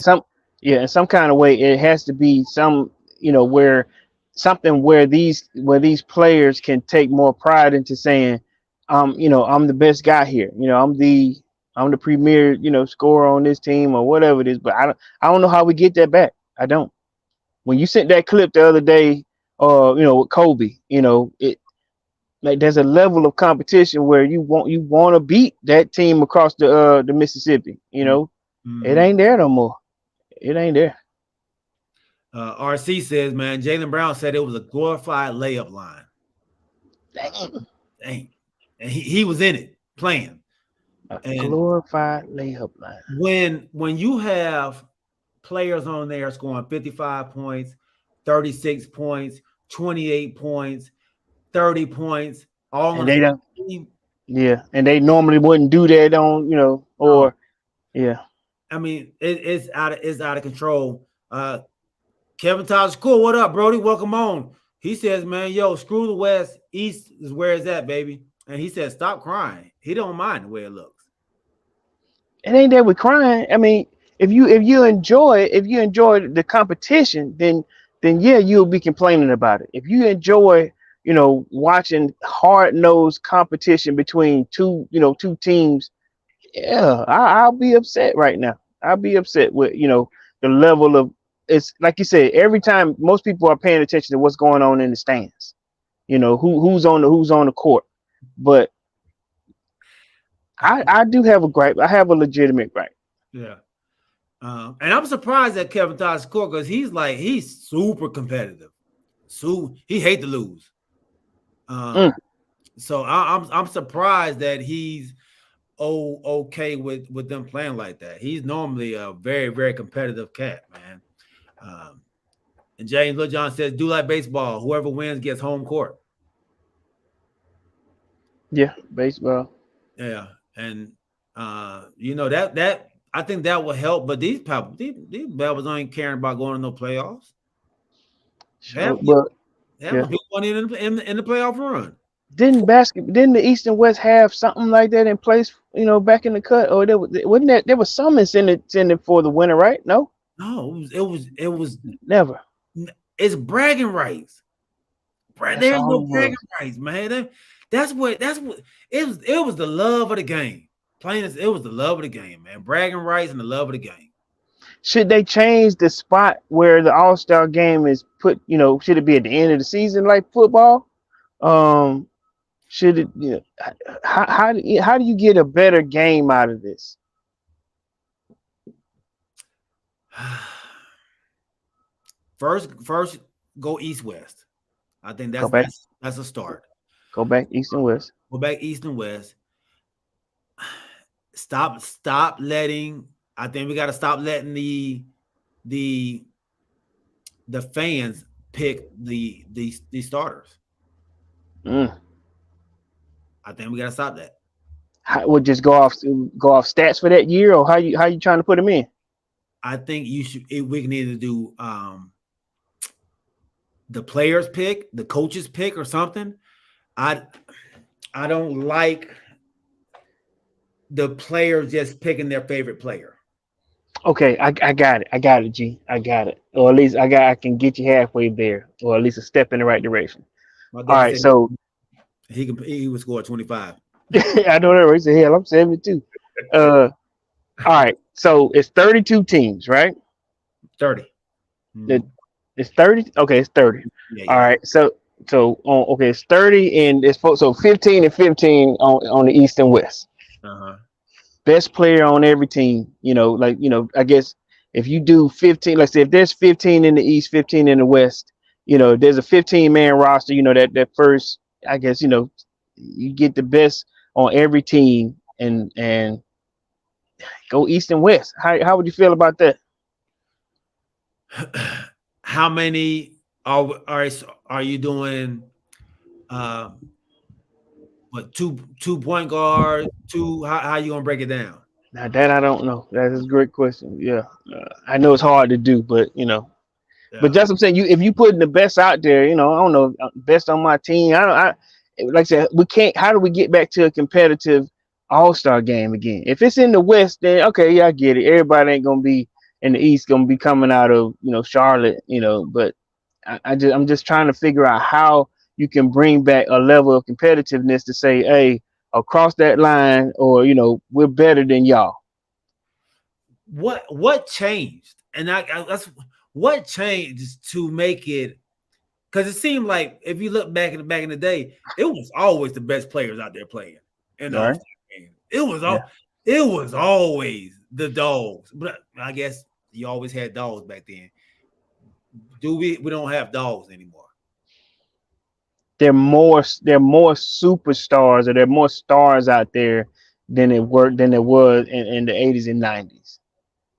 some kind of way, it has to be some, where these players can take more pride into saying, I'm the best guy here. I'm the premier, scorer on this team or whatever it is. But I don't know how we get that back. I don't. When you sent that clip the other day, with Kobe, there's a level of competition where you want to beat that team across the Mississippi. It ain't there no more. It ain't there. RC says, man, Jaylen Brown said it was a glorified layup line. Dang. And he was in it playing. Glorified layup line. When you have players on there scoring 55 points, 36 points, 28 points, 30 points, all on And the they same don't. team. Yeah, and they normally wouldn't do that on, or yeah. I mean, it's out of control. Kevin Tyler Cool, what up, Brody? Welcome on. He says, man, yo, screw the West. East is where it's at, baby. And he says, stop crying. He don't mind the way it looks. It ain't that we're crying. I mean, if you enjoy the competition, then yeah, you'll be complaining about it. If you enjoy, watching hard-nosed competition between two teams, yeah, I'll be upset right now. I'll be upset with the level of, it's like you said, every time most people are paying attention to what's going on in the stands. Who's on the court. But I do have a gripe. I have a legitimate gripe. Yeah. And I'm surprised at Kevin Tyler Court because he's super competitive. So he hate to lose. So I'm surprised that he's okay with them playing like that. He's normally a very, very competitive cat, man. And James Littlejohn says, do like baseball. Whoever wins gets home court. Yeah, baseball. Yeah. And that I think that will help. But these Babbles ain't caring about going to no playoffs. Sure, but People in the playoff run. Didn't the East and West have something like that in place, back in the cut? Or there was some incentive for the winner, right? No, it was never. It's bragging rights. There's no bragging rights, man. That's what it was. It was the love of the game. It was the love of the game, man. Bragging rights and the love of the game. Should they change the spot where the All-Star game is put? Should it be at the end of the season like football? Should it? How do you get a better game out of this? First, go East-West. I think that's a start. Go back East and West. Go back East and West. Stop letting. I think we got to stop letting the fans pick the starters. I think we got to stop that. Would just go off stats for that year, or how you trying to put them in? I think we can either do the players pick, the coaches pick, or something. I don't like the players just picking their favorite player. Okay, I got it, G. I got it. Or at least I can get you halfway there, or at least a step in the right direction. All right, so he would score 25. I know that. He said, hell, I'm 72. All right, so it's 32 teams, right? 30. It's 30. Okay, it's 30. Yeah. All right, so it's 30 and it's so 15 and 15 on the East and West. Best player on every team. I guess if you do 15, let's say if there's 15 in the East, 15 in the West, there's a 15-man roster. That first, I guess, you get the best on every team and go East and West. How would you feel about that? How many are you doing? What two point guards? How you gonna break it down? Now that I don't know. That is a great question. Yeah, I know it's hard to do, but Yeah. But that's what I'm saying. If you putting the best out there, I don't know, best on my team. I like I said, we can't. How do we get back to a competitive All-Star game again? If it's in the West, then okay, yeah, I get it. Everybody ain't gonna be in the East, gonna be coming out of Charlotte, But I'm just trying to figure out how you can bring back a level of competitiveness to say, hey, across that line, or we're better than y'all. What changed? And that's what changed to make it, because it seemed like if you look back in the day, it was always the best players out there playing in the All-Star game. It was always the dogs. But I guess you always had dogs back then. We don't have dogs anymore. There are more superstars, or there are more stars out there than there was in the 80s and 90s.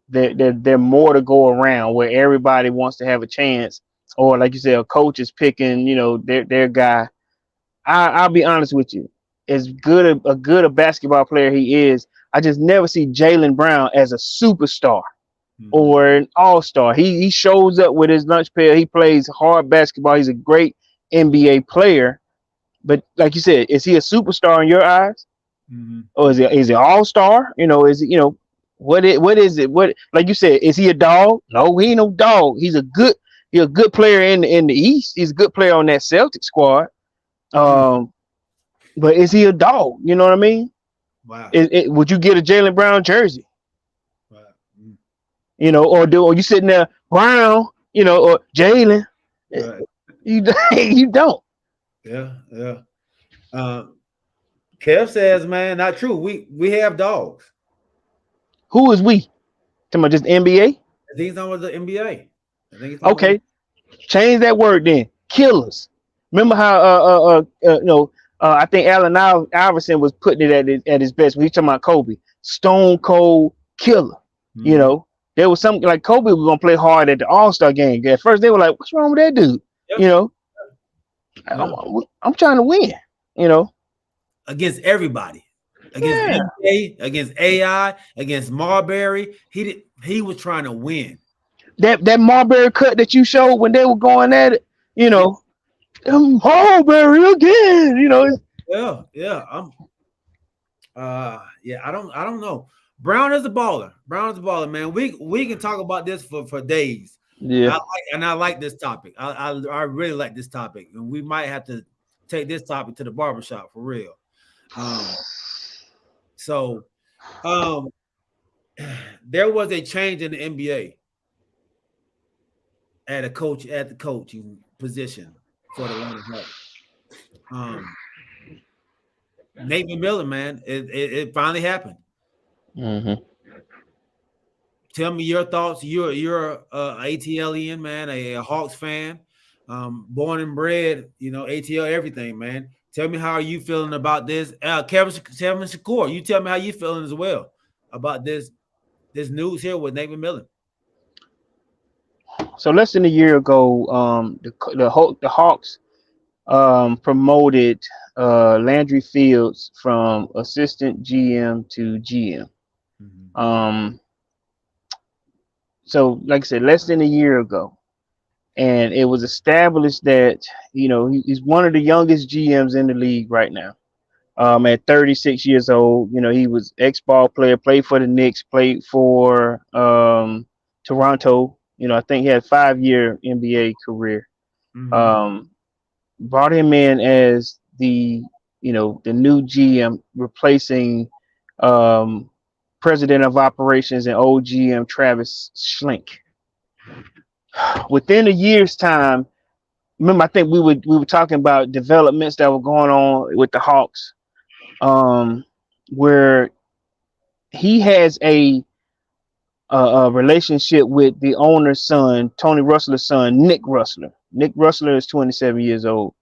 There are more to go around, where everybody wants to have a chance, or like you said, a coach is picking their guy. I'll be honest with you. As good a basketball player he is, I just never see Jaylen Brown as a superstar or an all-star. He shows up with his lunch pail. He plays hard basketball. He's a great NBA player. But like you said, is he a superstar in your eyes? Or is he all-star? Is it, what is it? What, like you said, is he a dog? No, he ain't no dog. He's a good player in the East. He's a good player on that Celtic squad. But is he a dog? You know what I mean? Wow. Would you get a Jaylen Brown jersey? Right. Or you sitting there, Brown, or Jaylen? Right. You don't. Yeah. Kev says, man, not true. We have dogs. Who is we? Talking about just NBA? I think it's on the NBA. Okay. Change that word then. Killers. Remember how I think Allen Iverson was putting it at his best when he talking about Kobe. Stone cold killer. There was something like Kobe was gonna play hard at the All-Star game. At first they were like, what's wrong with that dude? Yep. I'm trying to win, against everybody, against NBA, against AI, against Marbury. He was trying to win. That Marbury cut that you showed when they were going at it, Marbury again, Yeah. I don't know. Brown is a baller. Man. We can talk about this for days. Yeah. I like this topic. I really like this topic, and we might have to take this topic to the barbershop for real. There was a change in the NBA at the coaching position for the Atlanta Hawks. Nate McMillan, man, it finally happened. Tell me your thoughts. You're a ATLian, man, a Hawks fan, born and bred, ATL everything, man. Tell me, how are you feeling about this? Kevin Shakur, you tell me how you feeling as well about this news here with Nate McMillan. So less than a year ago, the Hawks promoted Landry Fields from assistant GM to GM. So like I said, less than a year ago, and it was established that he's one of the youngest GMs in the league right now. At 36 years old, he was ex-ball player, played for the Knicks, played for Toronto. I think he had a 5-year NBA career. Brought him in as the new GM, replacing president of operations and old GM Travis Schlenk. Within a year's time, remember, I think we were talking about developments that were going on with the Hawks, where he has a relationship with the owner's son, Tony Rustler's son, Nick Rustler. Nick Rustler is 27 years old.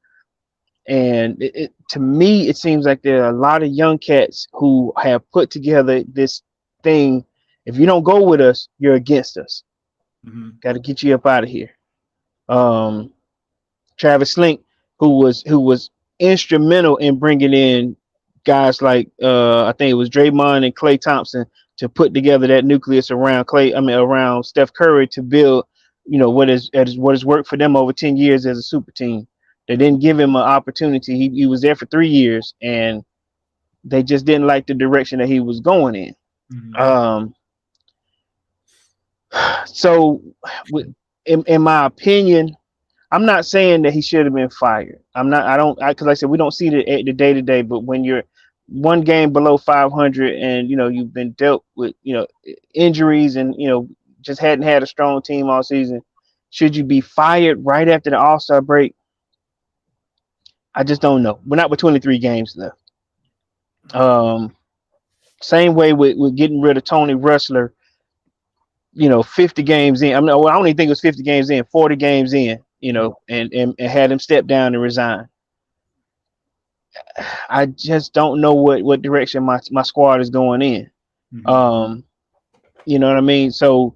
And to me, it seems like there are a lot of young cats who have put together this thing. If you don't go with us, you're against us. Got to get you up out of here. Travis Schlenk, who was instrumental in bringing in guys like I think it was Draymond and Klay Thompson to put together that nucleus around Steph Curry to build, what has worked for them over 10 years as a super team. They didn't give him an opportunity. He was there for 3 years, and they just didn't like the direction that he was going in. So, in my opinion, I'm not saying that he should have been fired. Because I said we don't see the day to day. But when you're one game below 500 and you've been dealt with injuries and just hadn't had a strong team all season, should you be fired right after the All-Star break? I just don't know. We're not with 23 games left. Same way with getting rid of Tony Rustler. 50 games in. I don't even think it was 50 games in. 40 games in. And had him step down and resign. I just don't know what direction my squad is going in. You know what I mean? So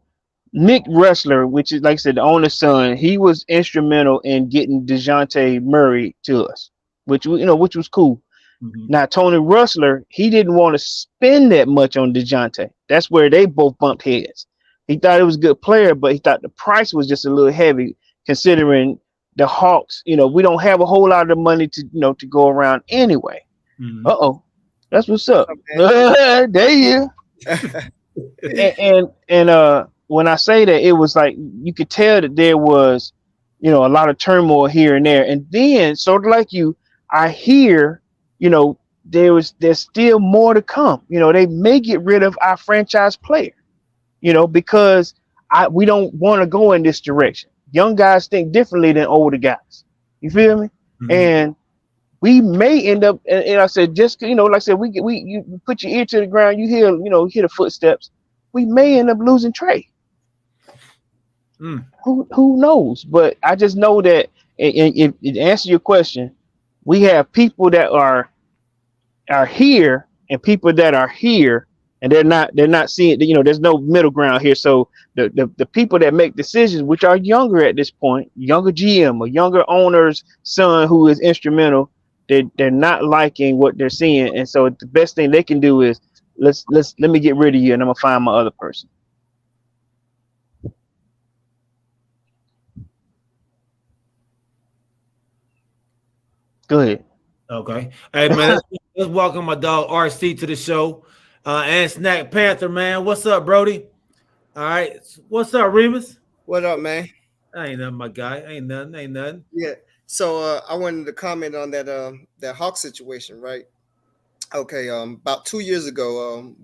Nick Rustler, which is, like I said, the owner's son, he was instrumental in getting DeJounte Murray to us. which was cool. Mhm. Now Tony Rustler, he didn't want to spend that much on DeJounte. That's where they both bumped heads. He thought it was a good player, but he thought the price was just a little heavy considering the Hawks. We don't have a whole lot of money to go around anyway. Mhm. That's what's up. Okay. There you. And when I say that, it was like you could tell that there was, a lot of turmoil here and there. And then, sort of like you, I hear, there's still more to come. They may get rid of our franchise player, because we don't want to go in this direction. Young guys think differently than older guys. You feel me? Mhm. And we may end up, and I said, just like I said, you put your ear to the ground, you hear the footsteps. We may end up losing Trey. Mm. Who knows? But I just know that, if to answer your question, we have people that are here and people that are here, and they're not seeing. There's no middle ground here. So the people that make decisions, which are younger at this point, younger GM or younger owner's son who is instrumental, they're not liking what they're seeing, and so the best thing they can do is let me get rid of you, and I'm gonna find my other person. Go ahead. Okay. Hey man, let's welcome my dog RC to the show. And Snack Panther, man. What's up, Brody? All right. What's up, Remus? What up, man? Ain't nothing, my guy. Ain't nothing. Yeah. So I wanted to comment on that Hawk situation, right? Okay. About 2 years ago,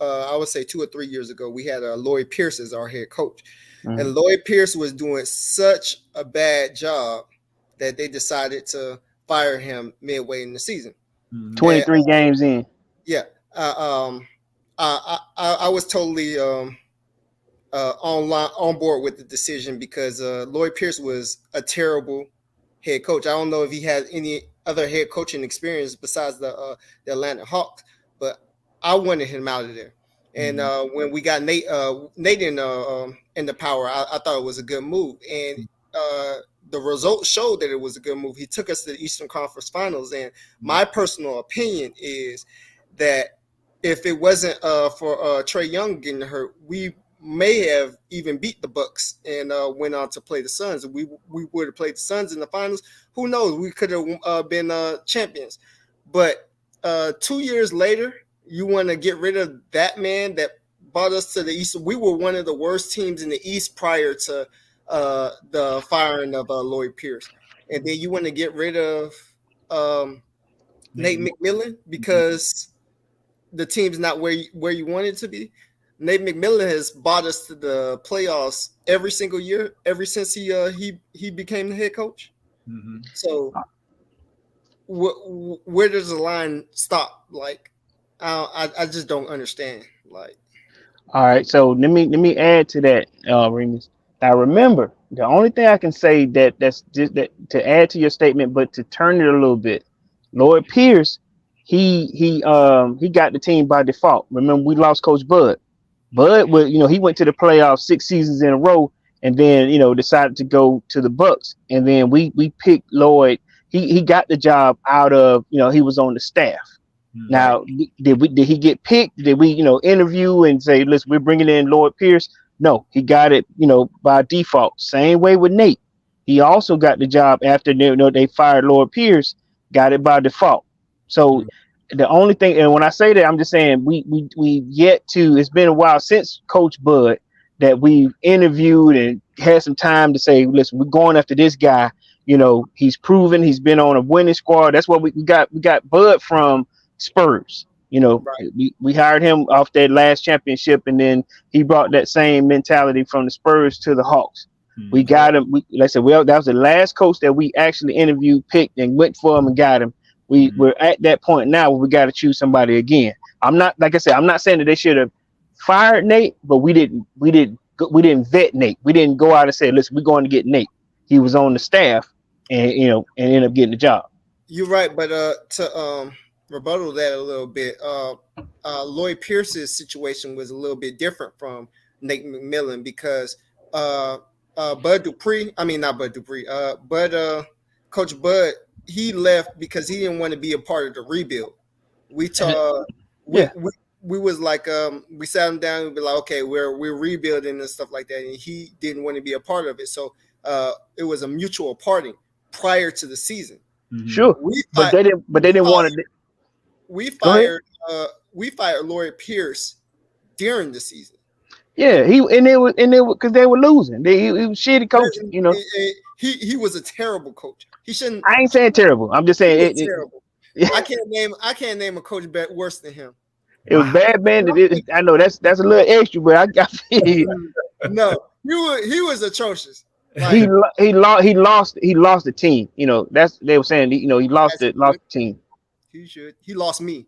I would say 2 or 3 years ago, we had Lloyd Pierce as our head coach, and Lloyd Pierce was doing such a bad job that they decided to fire him midway in the season. 23 games in. Yeah. I was totally on board with the decision because Lloyd Pierce was a terrible head coach. I don't know if he had any other head coaching experience besides the Atlanta Hawks, but I wanted him out of there. And when we got Nate in the power, I thought it was a good move. And the results showed that it was a good move. He took us to the Eastern Conference Finals. And my personal opinion is that if it wasn't for Trae Young getting hurt, we may have even beat the Bucks and went on to play the Suns. We would have played the Suns in the finals. Who knows? We could have been champions. But 2 years later, you want to get rid of that man that brought us to the East. We were one of the worst teams in the East prior to the firing of Lloyd Pierce. And then you want to get rid of Nate McMillan because the team's not where you want it to be. Nate McMillan has brought us to the playoffs every single year, ever since he became the head coach. Mm-hmm. So where does the line stop? Like, I just don't understand. Like, All right, so let me add to that, Remus. Now remember, the only thing I can say that's just that to add to your statement, but to turn it a little bit, Lloyd Pierce, he got the team by default. Remember, we lost Coach Bud. Bud, he went to the playoffs 6 seasons in a row, and then decided to go to the Bucks, and then we picked Lloyd. He got the job out of he was on the staff. Mm-hmm. Now, did he get picked? Did we interview and say, listen, we're bringing in Lloyd Pierce? No, he got it by default. Same way with Nate. He also got the job after they fired Lloyd Pierce. Got it by default. So the only thing, and when I say that, I'm just saying we yet to. It's been a while since Coach Bud that we've interviewed and had some time to say, listen, we're going after this guy. He's proven he's been on a winning squad. That's what we got. We got Bud from Spurs. Right. We hired him off that last championship, and then he brought that same mentality from the Spurs to the Hawks. Mm-hmm. We got him. Like I said, that was the last coach that we actually interviewed, picked, and went for him and got him. We're at that point now where we got to choose somebody again. I'm not saying that they should have fired Nate, but we didn't vet Nate. We didn't go out and say, listen, we're going to get Nate. He was on the staff, and and ended up getting the job. You're right, but to rebuttal that a little bit, Lloyd Pierce's situation was a little bit different from Nate McMillan because Coach Bud he left because he didn't want to be a part of the rebuild. We talked. We was like, we sat him down and be like, okay, we're rebuilding and stuff like that, and he didn't want to be a part of it. So it was a mutual parting prior to the season. Sure, but they didn't want to. We fired Lloyd Pierce during the season. Yeah, he because they were losing. He was shitty coaching. You know, he was a terrible coach. He shouldn't. I ain't saying terrible. I'm just saying terrible. I can't name a coach worse than him. It was bad, man. I know that's a little extra, but I got no, he was atrocious. Like, he lost the team. You know, they were saying he lost the team. He lost me.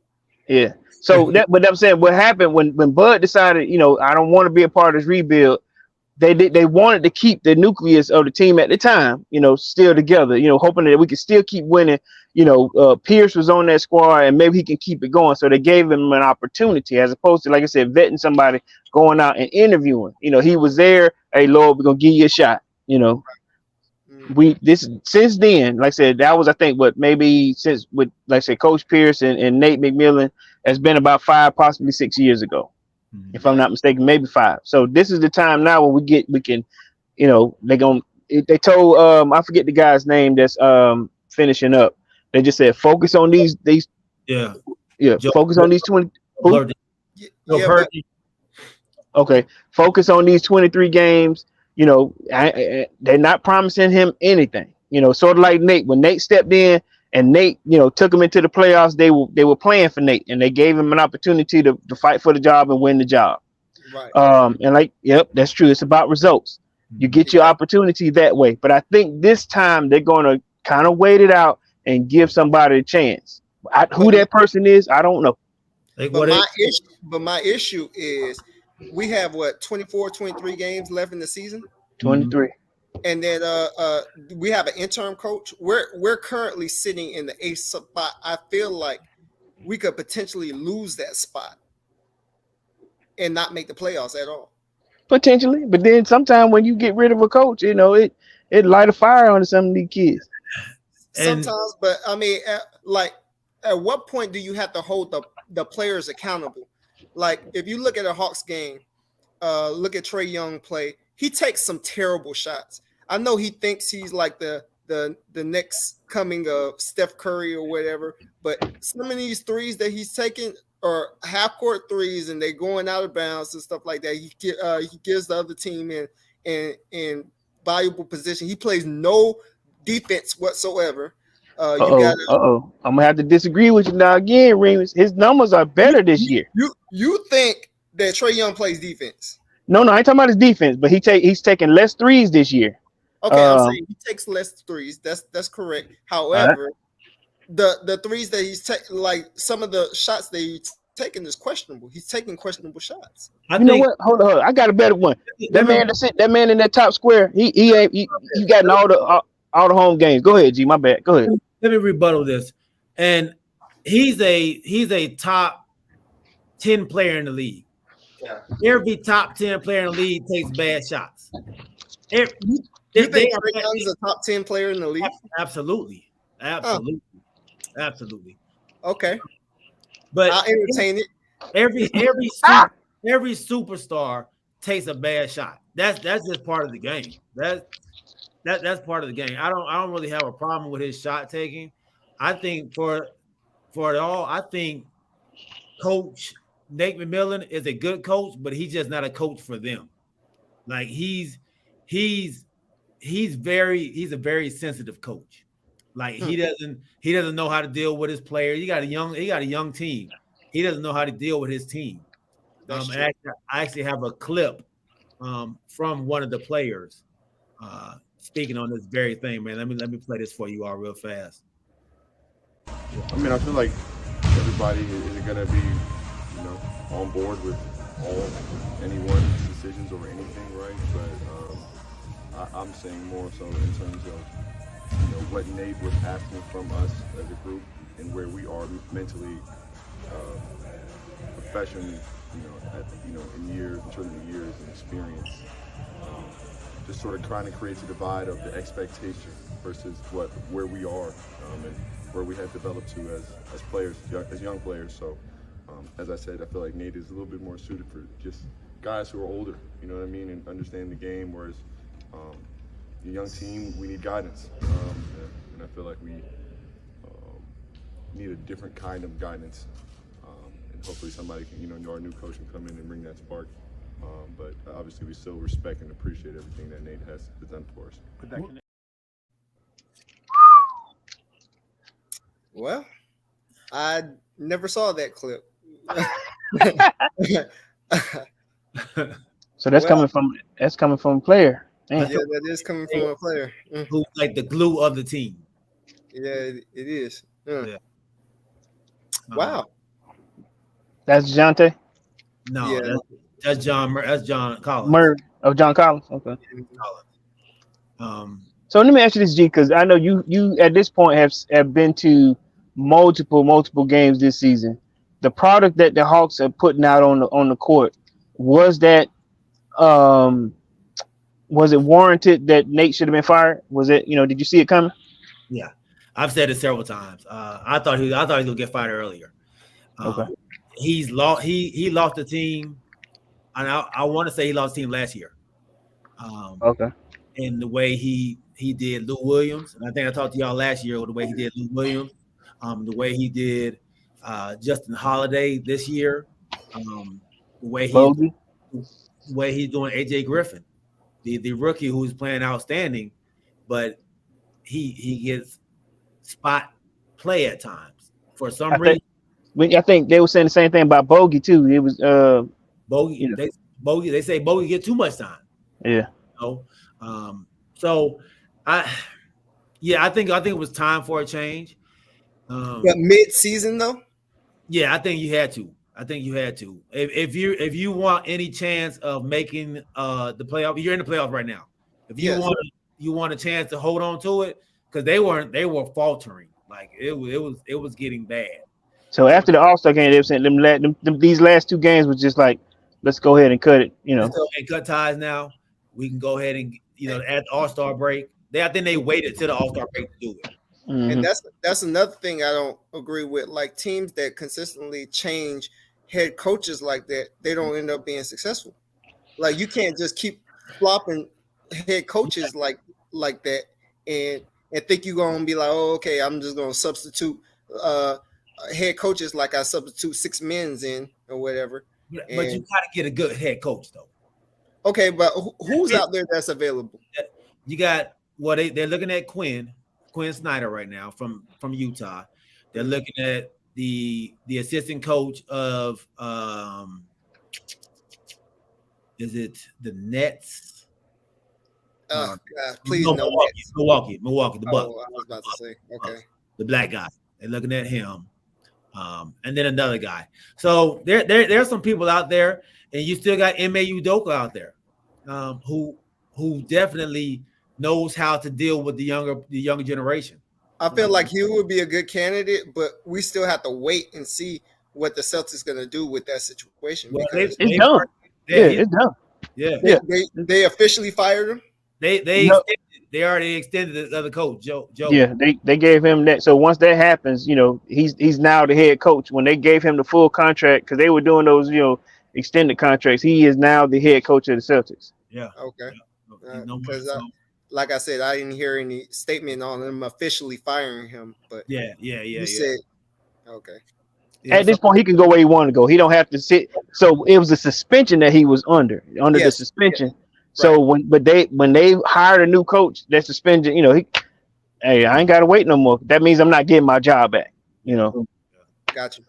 Yeah. So but I'm saying what happened when Bud decided, I don't want to be a part of this rebuild. They wanted to keep the nucleus of the team at the time, still together, hoping that we could still keep winning. Pierce was on that squad and maybe he can keep it going. So they gave him an opportunity as opposed to, like I said, vetting somebody, going out and interviewing. He was there. Hey, Lord, we're gonna give you a shot. Since then, like I said, that was, I think, since with, like I said, Coach Pierce and Nate McMillan has been about 5, possibly 6 years ago, if I'm not mistaken, maybe 5. So this is the time now when we can, they told I forget the guy's name that's finishing up. They just said focus on these focus on these 20. Okay, focus on these 23 games. They're not promising him anything. Sort of like Nate. When Nate stepped in and Nate, took him into the playoffs, they were playing for Nate and they gave him an opportunity to fight for the job and win the job. Right. And that's true. It's about results. You get your opportunity that way. But I think this time they're going to kind of wait it out and give somebody a chance. Who that person is, I don't know. But my issue is we have 24, 23 games left in the season. 23. And then we have an interim coach. We're currently sitting in the 8th spot. I feel like we could potentially lose that spot and not make the playoffs at all. Potentially, but then sometime when you get rid of a coach, it light a fire on some of these kids. Sometimes, but I mean, at what point do you have to hold the players accountable? Like, if you look at a Hawks game, look at Trae Young play. He takes some terrible shots. I know he thinks he's like the next coming of Steph Curry or whatever, but some of these threes that he's taking are half-court threes, and they're going out of bounds and stuff like that. He gives the other team in valuable position. He plays no defense whatsoever. I'm gonna have to disagree with you now again, Remus. His numbers are better this year. You think that Trae Young plays defense? No, I ain't talking about his defense, but he's taking less threes this year. Okay, I'm saying he takes less threes. That's correct. However, the threes that he's taking, like some of the shots that he's taking, is questionable. He's taking questionable shots. Know what? Hold on. I got a better one. That man in that top square, he got in all the home games. Go ahead, G. My bad. Go ahead. Let me rebuttal this. And he's a top 10 player in the league. Yeah. Every top 10 player in the league takes bad shots. You think Trae Young is a top 10 player in the league? Absolutely. Okay. But I'll entertain it. Every superstar takes a bad shot. That's just part of the game. That's part of the game. I don't really have a problem with his shot taking. I think for it all, I think Coach Nate McMillan is a good coach, but he's just not a coach for them. Like he's a very sensitive coach. Like he doesn't know how to deal with his players. He got a young team. He doesn't know how to deal with his team. I actually have a clip from one of the players speaking on this very thing, man. Let me play this for you all real fast. I mean, I feel like everybody isn't gonna be, on board with anyone's decisions or anything, right? But I'm saying more so in terms of what Nate was asking from us as a group and where we are mentally, professionally, in terms of years and experience. just sort of trying to create a divide of the expectation versus where we are and where we have developed to as players, as young players. So, as I said, I feel like Nate is a little bit more suited for just guys who are older, you know what I mean, and understand the game, whereas the young team, we need guidance. And I feel like we need a different kind of guidance. And hopefully somebody can, our new coach can come in and bring that spark. But obviously we still respect and appreciate everything that Nate has done for us. Well, I never saw that clip. So that's coming from a player. Yeah, that is coming from a player who's like the glue of the team. Yeah, it is. Yeah. Wow. That's Jonte? No, Yeah. that's John. That's John Collins. John Collins. Okay. Collins. So let me ask you this, G, because I know you at this point have been to multiple games this season. The product that the Hawks are putting out on the court, was that was it warranted that Nate should have been fired? Was it, did you see it coming? Yeah, I've said it several times. I thought he was gonna get fired earlier. Okay. He lost the team, and I want to say he lost the team last year. Okay. In the way he did Lou Williams, and I think I talked to y'all last year with the way he did Lou Williams, the way he did Justin Holiday this year, the way he's doing AJ Griffin, the rookie who's playing outstanding, but he gets spot play at times for some reason. I think they were saying the same thing about Bogey too. It was Bogey. They say Bogey get too much time. Yeah. So I think it was time for a change. But mid-season though? Yeah, I think you had to. If you want any chance of making the playoff, you're in the playoff right now. If you want a chance to hold on to it, because they were faltering. Like it was getting bad. So after the All-Star game, they were saying these last two games was just like, let's go ahead and cut it. Let's go and cut ties now. We can go ahead and at the All-Star break. I think they waited till the All-Star break to do it. Mm-hmm. And that's another thing I don't agree with. Like teams that consistently change head coaches like that, they don't end up being successful. Like you can't just keep flopping head coaches like that and think you're gonna be like, oh, okay, I'm just gonna substitute head coaches like I substitute 6 men's in or whatever. But you gotta get a good head coach though. Okay, but who's out there that's available? You got they're looking at Quinn Snyder right now from Utah. They're looking at the assistant coach of is it the Nets? God, please no, no Milwaukee, the Bucks. I was about to say, okay. The black guy. They're looking at him. And then another guy. So there's some people out there, and you still got Judo out there, who definitely knows how to deal with the younger generation. I feel like he would be a good candidate, but we still have to wait and see what the Celtics going to do with that situation. Well, it's done. It's done. Yeah. They officially fired him. They already extended the other coach, Joe. Yeah, they gave him that. So once that happens, he's now the head coach. When they gave him the full contract, because they were doing those, extended contracts, he is now the head coach of the Celtics. Yeah. Okay. Because like I said, I didn't hear any statement on them officially firing him. But yeah. Said, okay. At this point, he can go where he wanted to go. He don't have to sit. So it was a suspension that he was under the suspension. Yes. So when they hired a new coach, that suspension, hey, I ain't got to wait no more. That means I'm not getting my job back. Gotcha.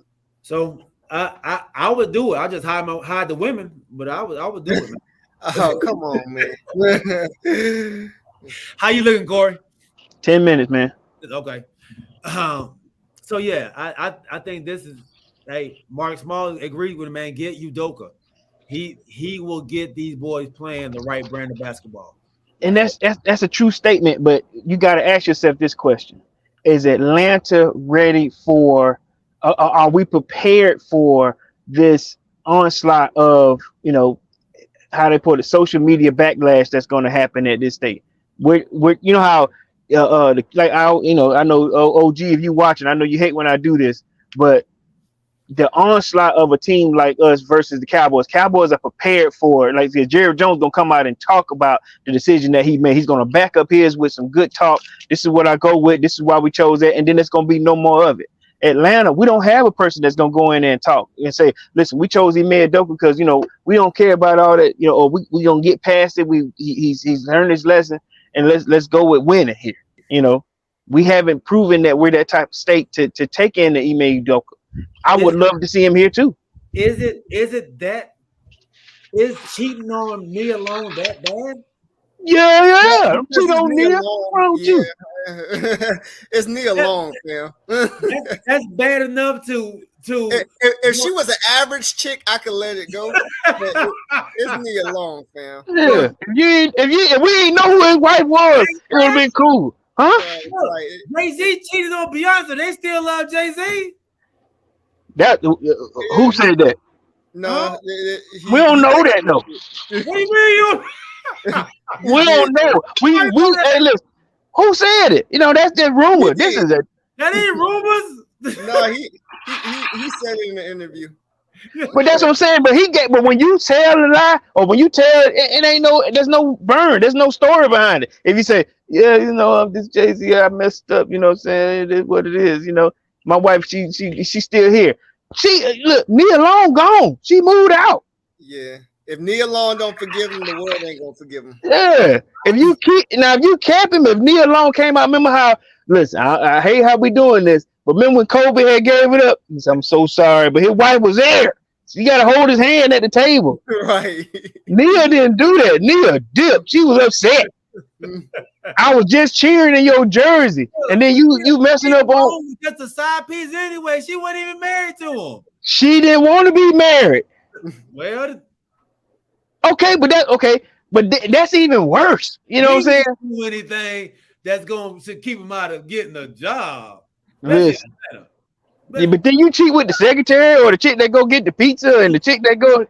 So I would do it. I just hide the women, but I would do it. Man. Oh, come on, man. How you looking, Corey? 10 minutes, man. Okay. So yeah, I think this is. Hey, Mark Small agreed with him, man. Get Udoka. He will get these boys playing the right brand of basketball. And that's a true statement, but you got to ask yourself this question: is Atlanta ready for? Are we prepared for this onslaught of how they put it, social media backlash that's going to happen at this state. We're you know how like I know OG, if you watching, I know you hate when I do this, but the onslaught of a team like us versus the Cowboys are prepared for it. Like Jerry Jones gonna come out and talk about the decision that he made. He's gonna back up his with some good talk. This is what I go with. This is why we chose that, and then there's gonna be no more of it. Atlanta, we don't have a person that's gonna go in there and talk and say, "Listen, we chose Ime Udoka because we don't care about all that. Or we gonna get past it. He's learned his lesson, and let's go with winning here. We haven't proven that we're that type of state to take in the Ime Udoka. I would love to see him here too. Is cheating on me alone that bad? Yeah. I'm cheating on Nia. What's wrong with you? It's Nia Long, fam. That's bad enough to. If she was an average chick, I could let it go. But it's Nia Long, fam. Yeah. If we didn't know who his wife was, it would have been cool, huh? Jay-Z cheated on Beyonce. They still love Jay-Z. That who said that? No, we don't know that though. What do you mean? We don't know. Hey, listen, who said it? That's just rumor. This is that ain't rumors. No, he said it in the interview. But that's what I'm saying. But when you tell a lie, or when you tell it ain't there's no burn, there's no story behind it. If you say, yeah, I'm this Jay-Z, I messed up, what I'm saying, it is what it is, my wife, she's still here. Look, Nia Long gone. She moved out. Yeah. If Nia Long don't forgive him, the world ain't gonna forgive him. Yeah. If you cap him, if Nia Long came out, remember how? Listen, I hate how we doing this, but remember when Kobe had gave it up? He said, I'm so sorry, but his wife was there. So you gotta hold his hand at the table. Right. Nia didn't do that. Nia dipped. She was upset. I was just cheering in your jersey, and then you messing up on just a side piece anyway. She wasn't even married to him. She didn't want to be married. Well, okay, but that's even worse. You know what I'm saying? Do anything that's going to keep him out of getting a job. Listen. Yeah, but then you cheat with the secretary or the chick that go get the pizza and the chick that go.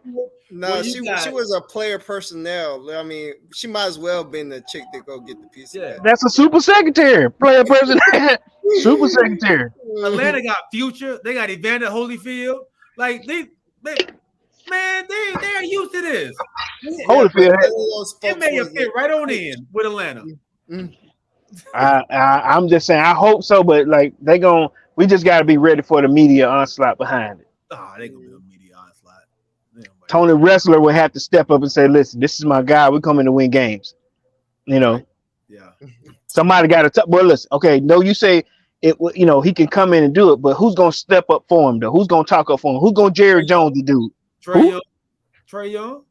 No, she was a player personnel. I mean, she might as well been the chick that go get the pizza. Yeah. That's a super secretary, player person. Super secretary. Atlanta got Future. They got Evander Holyfield. Like they are used to this. Holyfield, it may have fit right on in with Atlanta. I'm just saying, I hope so, but like we just got to be ready for the media onslaught behind it. Oh, they gonna be a media onslaught. Tony Wrestler will have to step up and say, "Listen, this is my guy. We're coming to win games." Yeah. Somebody got to. Well, listen. Okay, no, you say it. He can come in and do it, but who's gonna step up for him though? Who's gonna talk up for him? Who's gonna Jerry Jones to do? Trae Young.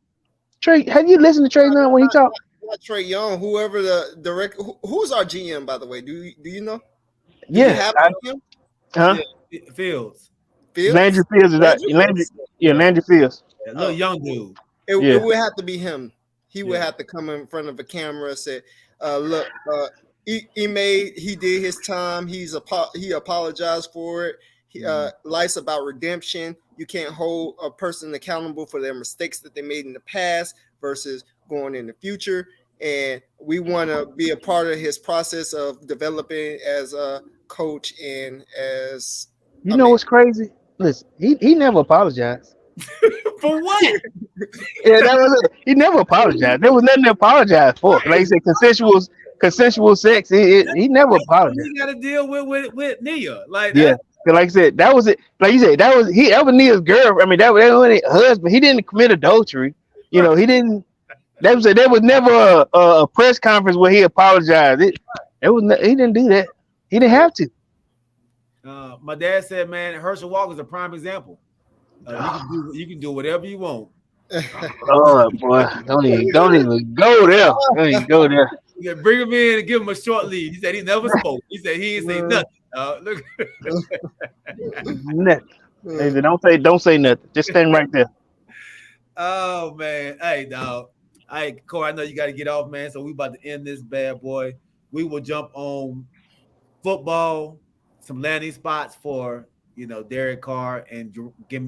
Have you listened to Trae Young when he talk? Not Trae Young. Whoever the director. Who's our GM, by the way? Do you know? Yeah. Fields. Landry Fields is that? Landry Fields. A little young dude. It would have to be him. He would have to come in front of a camera and say, "Look, he did his time. He apologized for it. Life's about redemption. You can't hold a person accountable for their mistakes that they made in the past versus going in the future. And we want to be a part of his process of developing as a coach and as." What's crazy? Listen, he never apologized. For what? Yeah, that was it. He never apologized. There was nothing to apologize for. Like you said, consensual sex. He never apologized. He got to deal with Nia. Like I said, that was it. Like you said, that was Nia's girl. I mean, that was his husband. He didn't commit adultery. He didn't. There was never a press conference where he apologized. He didn't do that. He didn't have to. My dad said, "Man, Herschel Walker is a prime example. You can do whatever you want." Oh boy, don't even go there. Don't even go there. You gotta bring him in and give him a short lead. He said he never spoke. He said he didn't say nothing. Look. Nothing. Don't say nothing. Just stand right there. Oh man, hey dog. Hey, Corey, I know you got to get off, man. So we about to end this bad boy. We will jump on football, some landing spots for Derek Carr and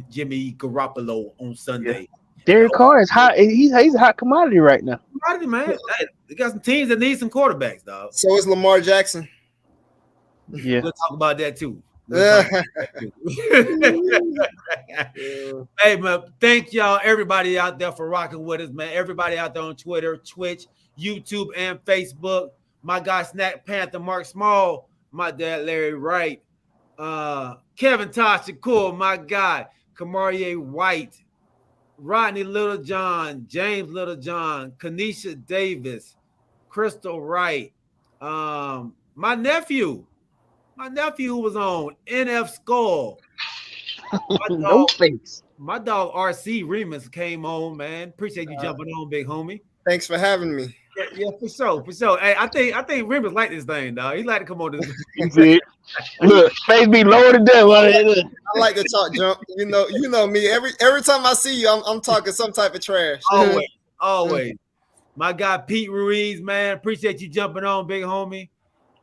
Jimmy Garoppolo on Sunday. Derek Carr is hot. He's a hot commodity right now. Commodity, man. Hey, they got some teams that need some quarterbacks, dog. So is Lamar Jackson. Yeah. We'll talk about that too. Hey, man, thank y'all, everybody out there for rocking with us, man. Everybody out there on Twitter, Twitch, YouTube, and Facebook. My guy, Snack Panther, Mark Small, my dad, Larry Wright, Kevin Tosh Shakur, my guy, Kamarie White, Rodney Littlejohn, James Littlejohn, Kanisha Davis, Crystal Wright, my nephew was on NF Skull. No face. My dog RC Remus came on, man. Appreciate you jumping on, big homie. Thanks for having me. Yeah, for sure. Hey, I think Remus like this thing, dog. He like to come on this. Look, face be lower than that. I like to talk junk. You know me. Every time I see you, I'm talking some type of trash. Always. My guy Pete Ruiz, man. Appreciate you jumping on, big homie.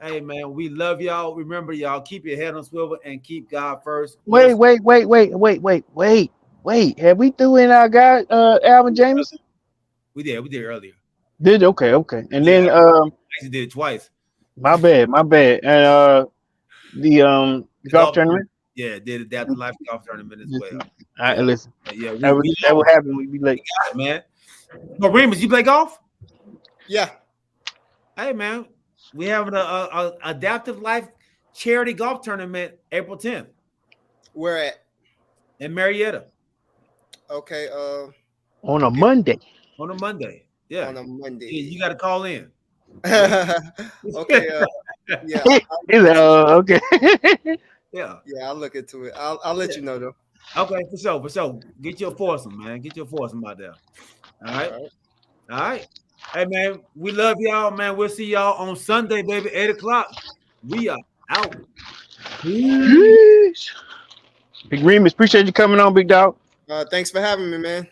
Hey, man, we love y'all. Remember, y'all, keep your head on swivel and keep God first. Wait. Have we threw in our guy Alvin Jameson? We did earlier. Did okay. And then actually did it twice. My bad. And the golf tournament? Yeah, did Adaptive Life golf tournament as well. All right, listen. Yeah, that would happen. We'd be late. Got it, man. No, Remus, you play golf? Yeah. Hey, man. We having a Adaptive Life charity golf tournament April 10th. Where at? In Marietta. Okay. On a Monday. On a Monday. Yeah. On a Monday. Yeah, you got to call in. Okay. Yeah. Okay. Yeah. Yeah, I'll look into it. I'll let you know though. Okay, for sure. Get your foursome, man. Get your foursome out there. All right. Hey, man, we love y'all, man. We'll see y'all on Sunday, baby, 8:00. We are out. Peace. Big Remus, appreciate you coming on, big dog. Thanks for having me, man.